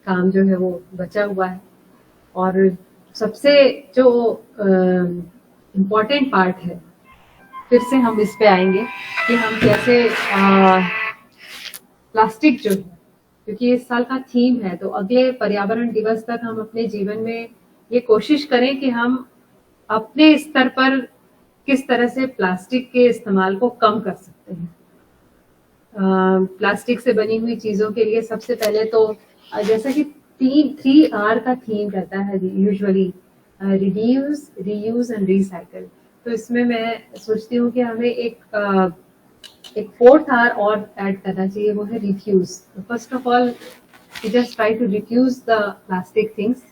S4: काम जो है वो बचा हुआ है। और सबसे जो इम्पोर्टेंट पार्ट है, फिर से हम इस पे आएंगे कि हम कैसे प्लास्टिक जो है, क्योंकि इस साल का थीम है, तो अगले पर्यावरण दिवस तक हम अपने जीवन में ये कोशिश करें कि हम अपने स्तर पर किस तरह से प्लास्टिक के इस्तेमाल को कम कर सकते हैं। प्लास्टिक से बनी हुई चीजों के लिए सबसे पहले तो जैसा कि 3R का थीम रहता है usually, reduce, reuse and recycle. तो इसमें मैं सोचती हूँ कि हमें एक 4th R और ऐड करना चाहिए, वो है refuse. First of all we just try to refuse the plastic things.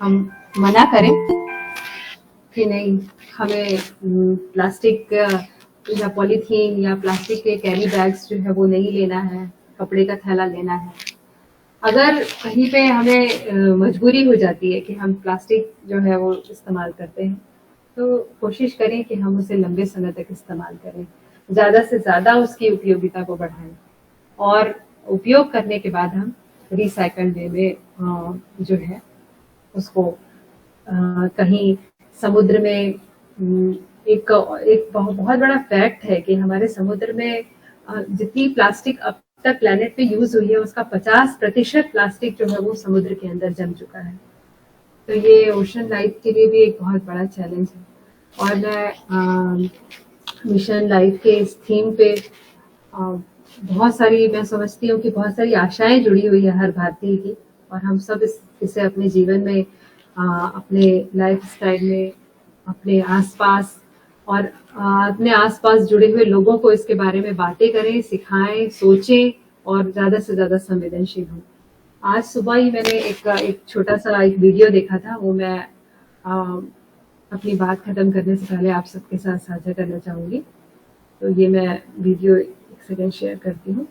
S4: हम मना करें कि नहीं, हमें प्लास्टिक या पॉलीथीन या प्लास्टिक के कैरी बैग्स जो है वो नहीं लेना है, कपड़े का थैला लेना है। अगर कहीं पे हमें मजबूरी हो जाती है कि हम प्लास्टिक जो है वो इस्तेमाल करते हैं, तो कोशिश करें कि हम उसे लंबे समय तक इस्तेमाल करें, ज़्यादा से ज़्यादा उसकी उपयोगिता को बढ़ाएं, और उपयोग करने के बाद हम रिसाइकल वे में जो है उसको कहीं समुद्र में, एक बहुत बड़ा फैक्ट है कि हमारे समुद्र में जितनी प्लास्टिक अब तक प्लेनेट पे यूज हुई है, उसका 50% प्लास्टिक जो है वो समुद्र के अंदर जम चुका है। तो ये ओशन लाइफ के लिए भी एक बहुत बड़ा चैलेंज है। और मैं मिशन लाइफ के इस थीम पे बहुत सारी, मैं समझती हूँ कि बहुत सारी आशाएं जुड़ी हुई है हर भारतीय की, और हम सब इसे अपने जीवन में, अपने लाइफ स्टाइल में, अपने आसपास और अपने आसपास जुड़े हुए लोगों को इसके बारे में बातें करें, सिखाएं, सोचें और ज़्यादा से ज़्यादा संवेदनशील हों। आज सुबह ही मैंने एक छोटा सा एक वीडियो देखा था, वो मैं अपनी बात खत्म करने से पहले आप सबके साथ साझा करना चाहूँगी। तो ये मैं वीडियो एक सेकंड शेयर करती हूँ।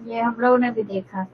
S1: ये हम लोगों ने भी देखा।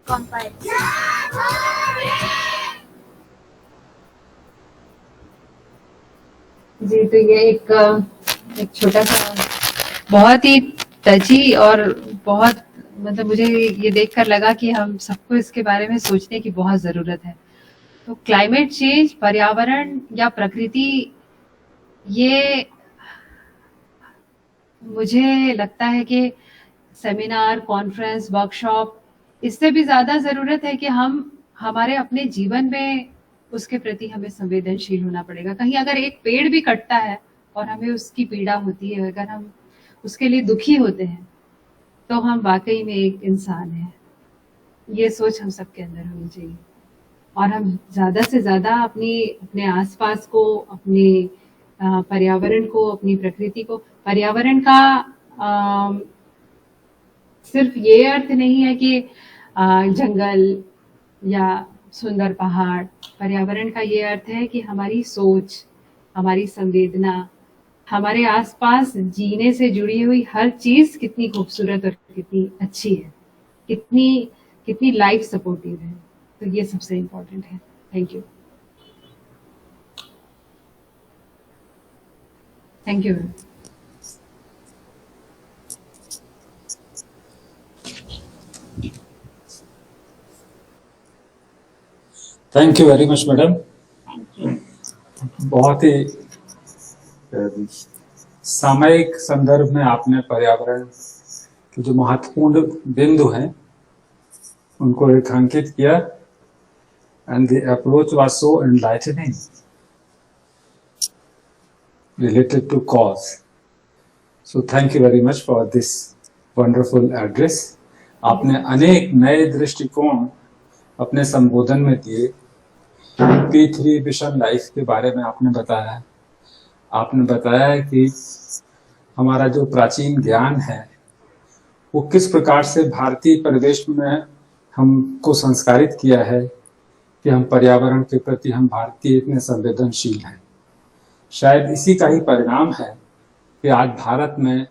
S1: कौन पाए?
S4: जी, तो ये एक छोटा सा बहुत ही टची और बहुत मतलब मुझे ये देखकर लगा कि हम सबको इसके बारे में सोचने की बहुत ज़रूरत है। तो क्लाइमेट चेंज, पर्यावरण या प्रकृति, ये मुझे लगता है कि सेमिनार, कॉन्फ्रेंस, वर्कशॉप, इससे भी ज़्यादा ज़रूरत है कि हम हमारे अपने जीवन में उसके प्रति हमें संवेदनशील होना पड़ेगा। कहीं अगर एक पेड़ भी कटता है और हमें उसकी पीड़ा होती है, अगर हम उसके लिए दुखी होते हैं, तो हम वाकई में एक इंसान हैं। ये सोच हम सबके अंदर होनी चाहिए और हम ज़्यादा से ज़्यादा अपने आसपास को, अपने पर्यावरण को, अपनी प्रकृति को, पर्यावरण का सिर्फ ये अर्थ नहीं है कि जंगल या सुंदर पहाड़। पर्यावरण का ये अर्थ है कि हमारी सोच, हमारी संवेदना, हमारे आसपास जीने से जुड़ी हुई हर चीज कितनी खूबसूरत और कितनी अच्छी है, कितनी कितनी लाइफ सपोर्टिव है। तो ये सबसे इम्पोर्टेंट है। Thank you. Thank you.
S3: Thank you very much madam.
S1: Thank you.
S3: बहुत ही सामयिक संदर्भ में आपने पर्यावरण के जो महत्वपूर्ण बिंदु हैं उनको रेखांकित किया and the approach was so enlightening related to cause. So thank you very much for this wonderful address. आपने अनेक नए दृष्टिकोण अपने संबोधन में दिए। P3 विजन लाइफ के बारे में आपने बताया। आपने बताया कि हमारा जो प्राचीन ज्ञान है वो किस प्रकार से भारतीय परिवेश में हमको संस्कारित किया है कि हम पर्यावरण के प्रति, हम भारतीय इतने संवेदनशील हैं। शायद इसी का ही परिणाम है कि आज भारत में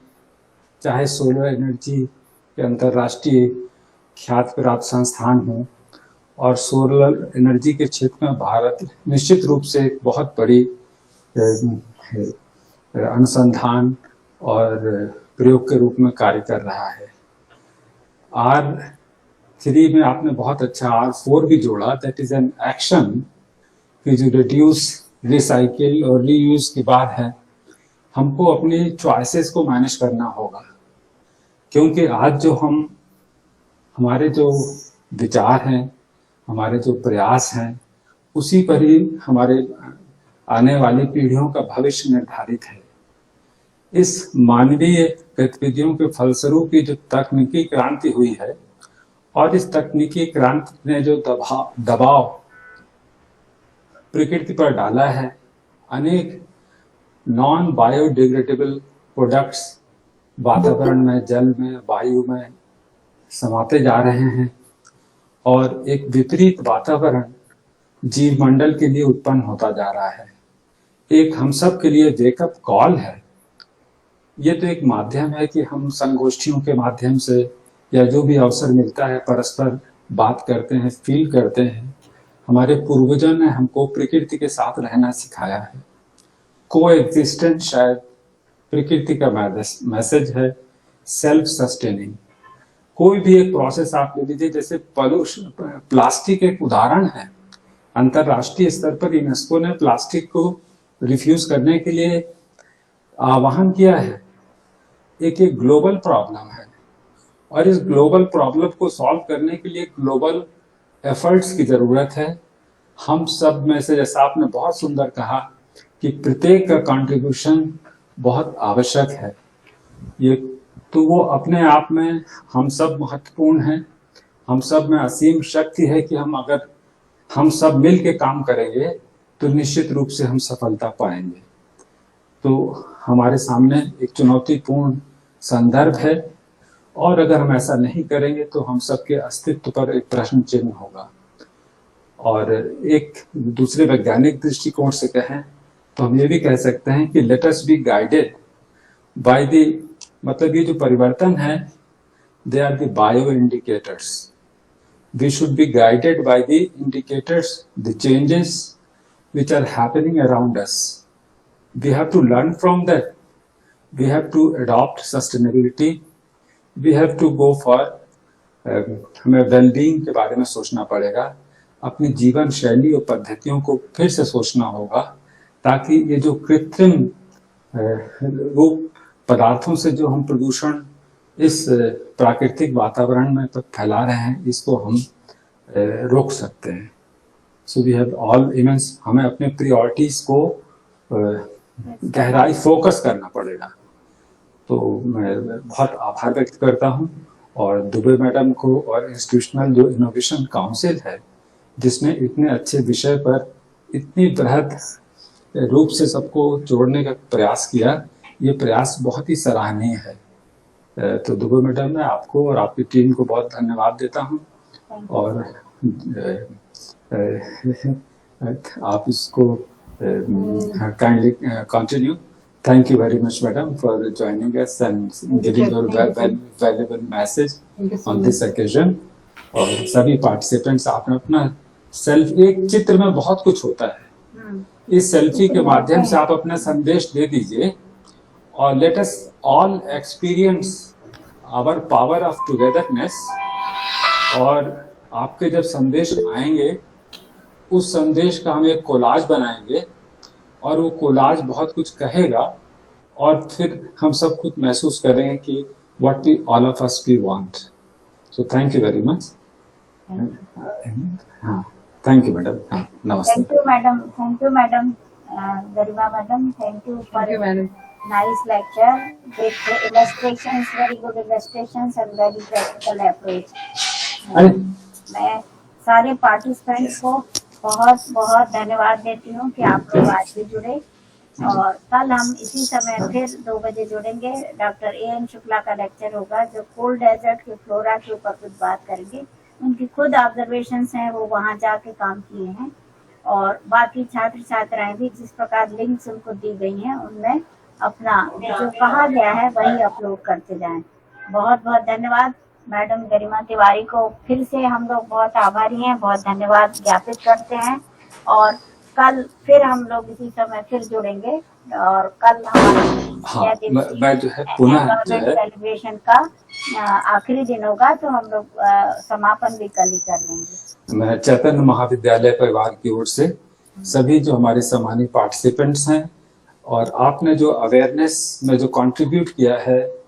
S3: चाहे सोलर एनर्जी के अंतर्राष्ट्रीय ख्यात प्राप्त संस्थान हो और सोलर एनर्जी के क्षेत्र में भारत निश्चित रूप से एक बहुत बड़ी अनुसंधान और प्रयोग के रूप में कार्य कर रहा है। R3 में आपने बहुत अच्छा R4 भी जोड़ा, दैट इज एन एक्शन कि जो रिड्यूस, रिसाइकिल और रीयूज की बात है, हमको अपनी चॉइसेस को मैनेज करना होगा। क्योंकि आज जो हमारे जो विचार हैं, हमारे जो प्रयास हैं, उसी पर ही हमारे आने वाली पीढ़ियों का भविष्य निर्धारित है। इस मानवीय गतिविधियों के फलस्वरूप ही जो तकनीकी क्रांति हुई है और इस तकनीकी क्रांति ने जो दबाव प्रकृति पर डाला है, अनेक नॉन बायोडिग्रेडेबल प्रोडक्ट्स वातावरण में, जल में, वायु में समाते जा रहे हैं और एक विपरीत वातावरण जीव मंडल के लिए उत्पन्न होता जा रहा है। एक हम सब के लिए वेकअप कॉल है। ये तो एक माध्यम है कि हम संगोष्ठियों के माध्यम से या जो भी अवसर मिलता है परस्पर बात करते हैं, फील करते हैं। हमारे पूर्वजों ने हमको प्रकृति के साथ रहना सिखाया है। को एग्जिस्टेंस शायद प्रकृति का मैसेज है, सेल्फ सस्टेनिंग। कोई भी एक प्रोसेस आप ले लीजिए, जैसे प्लास्टिक एक उदाहरण है। अंतरराष्ट्रीय स्तर पर यूनेस्को ने प्लास्टिक को रिफ्यूज करने के लिए आह्वान किया है। एक ग्लोबल प्रॉब्लम है और इस ग्लोबल प्रॉब्लम को सॉल्व करने के लिए ग्लोबल एफर्ट्स की जरूरत है। हम सब में से, जैसा आपने बहुत सुंदर कहा कि प्रत्येक का कंट्रीब्यूशन बहुत आवश्यक है। ये तो वो अपने आप में हम सब महत्वपूर्ण हैं। हम सब में असीम शक्ति है कि अगर हम सब मिल के काम करेंगे तो निश्चित रूप से हम सफलता पाएंगे। तो हमारे सामने एक चुनौतीपूर्ण संदर्भ है और अगर हम ऐसा नहीं करेंगे तो हम सबके अस्तित्व पर एक प्रश्न चिन्ह होगा। और एक दूसरे वैज्ञानिक दृष्टिकोण से कहें तो हम ये भी कह सकते हैं कि let us be guided by the, मतलब ये जो परिवर्तन है, they are the bio indicators. We should be guided by the indicators, the changes which are happening around us. We have to learn from that. We have to adopt sustainability. We have to go for हमें वेलबींग के बारे में सोचना पड़ेगा। अपनी जीवन शैली और पद्धतियों को फिर से सोचना होगा ताकि ये जो कृत्रिम रूप पदार्थों से जो हम प्रदूषण इस प्राकृतिक वातावरण में फैला रहे हैं, इसको हम रोक सकते हैं। So we have all immense, हमें अपने प्रायोरिटीज को गहराई फोकस करना पड़ेगा। तो मैं बहुत आभार व्यक्त करता हूँ और दुबे मैडम को और इंस्टीट्यूशनल जो इनोवेशन काउंसिल है, जिसने इतने अच्छे विषय पर इतनी बृहद रूप से सबको जोड़ने का प्रयास किया, ये प्रयास बहुत ही सराहनीय है। तो दुबे मैडम, मैं आपको और आपकी टीम को बहुत धन्यवाद देता हूँ और आप इसको kindly continue. Thank you very much, madam, for joining us and giving your valuable message on this occasion. और सभी पार्टिसिपेंट्स, आपने अपना सेल्फ, एक चित्र में बहुत कुछ होता है, इस सेल्फी के माध्यम से आप अपना संदेश दे दीजिए और let us all experience our power of togetherness. और आपके जब संदेश आएंगे, उस संदेश का हम एक कोलाज बनाएंगे और वो कोलाज बहुत कुछ कहेगा और फिर हम सब कुछ महसूस करेंगे कि what we all of us we want. So thank you very much. हाँ, थैंक यू मैडम। हाँ, नमस्ते।
S1: Thank you madam, thank you madam Garima madam, thank you for nice lecture with illustrations, very good illustrations and very practical approach. मैं सारे पार्टिसिपेंट्स को बहुत बहुत धन्यवाद देती हूँ कि आप लोग आज भी जुड़े और कल हम इसी समय फिर 2 बजे जुड़ेंगे। Doctor A.N. शुक्ला का लेक्चर होगा जो कोल्ड डेजर्ट की फ्लोरा के ऊपर कुछ बात करेंगे। उनकी खुद ऑब्जर्वेशंस हैं, वो वहाँ जाके काम किए हैं और बाकी छात्र छात्राएं भी जिस प्रकार लिंक्स उनको दी गई हैं उनमें अपना जो कहा गया है वही अपलोड करते जाएं। बहुत बहुत धन्यवाद। मैडम गरिमा तिवारी को फिर से हम लोग बहुत आभारी हैं, बहुत धन्यवाद ज्ञापित करते हैं और कल फिर हम लोग इसी समय फिर जुड़ेंगे और कल हमारा
S3: मैं जो है पुनः जो है
S1: सेलिब्रेशन का आखिरी दिन होगा, तो हम लोग समापन भी कल ही कर लेंगे।
S3: मैं चैतन्य महाविद्यालय परिवार की ओर से सभी जो हमारे सम्मानित पार्टिसिपेंट्स हैं और आपने जो अवेयरनेस में जो कंट्रीब्यूट किया है,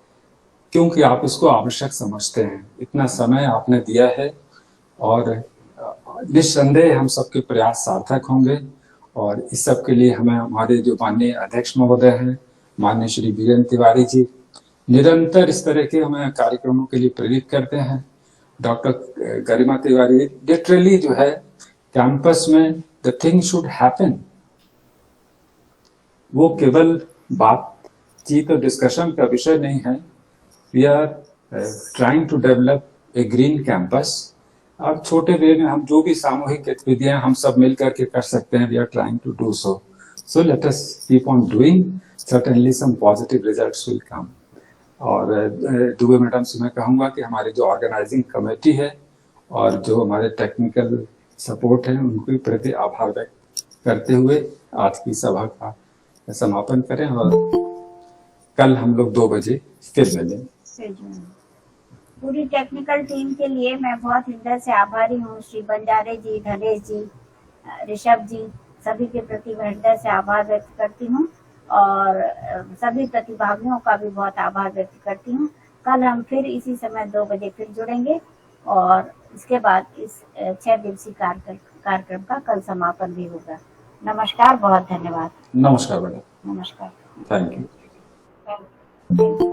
S3: क्योंकि आप इसको आवश्यक समझते हैं, इतना समय आपने दिया है और निस्संदेह हम सबके प्रयास सार्थक होंगे। और इस सब के लिए हमें हमारे जो माननीय अध्यक्ष महोदय हैं, माननीय श्री वीरेंद्र तिवारी जी, निरंतर इस तरह के हमें कार्यक्रमों के लिए प्रेरित करते हैं। डॉक्टर गरिमा तिवारी लिटरली जो है कैंपस में द थिंग शुड हैपन, वो केवल बातचीत और डिस्कशन का विषय नहीं है। We are trying to develop A green campus. अब छोटे वे में हम जो भी सामूहिक गतिविधियां हम सब मिलकर के कर सकते हैं, we are trying to do so. So let us keep on doing, certainly some positive results will come. और दुबे मैडम से मैं कहूंगा कि हमारी जो ऑर्गेनाइजिंग कमेटी है और जो हमारे टेक्निकल सपोर्ट है, उनके प्रति आभार व्यक्त करते हुए आज की सभा का समापन करें और कल हम लोग 2 बजे फिर मिलें।
S1: पूरी टेक्निकल टीम के लिए मैं बहुत हृदय से आभारी हूँ। श्री बंजारे जी, धनेश जी, ऋषभ जी, सभी के प्रति मैं हृदय से आभार व्यक्त करती हूँ और सभी प्रतिभागियों का भी बहुत आभार व्यक्त करती हूँ। कल हम फिर इसी समय 2 बजे फिर जुड़ेंगे और इसके बाद इस 6 दिवसीय कार्यक्रम का कल समापन भी होगा। नमस्कार, बहुत धन्यवाद।
S3: नमस्कार मैडम।
S1: नमस्कार।
S3: Thank you.
S1: Thank you.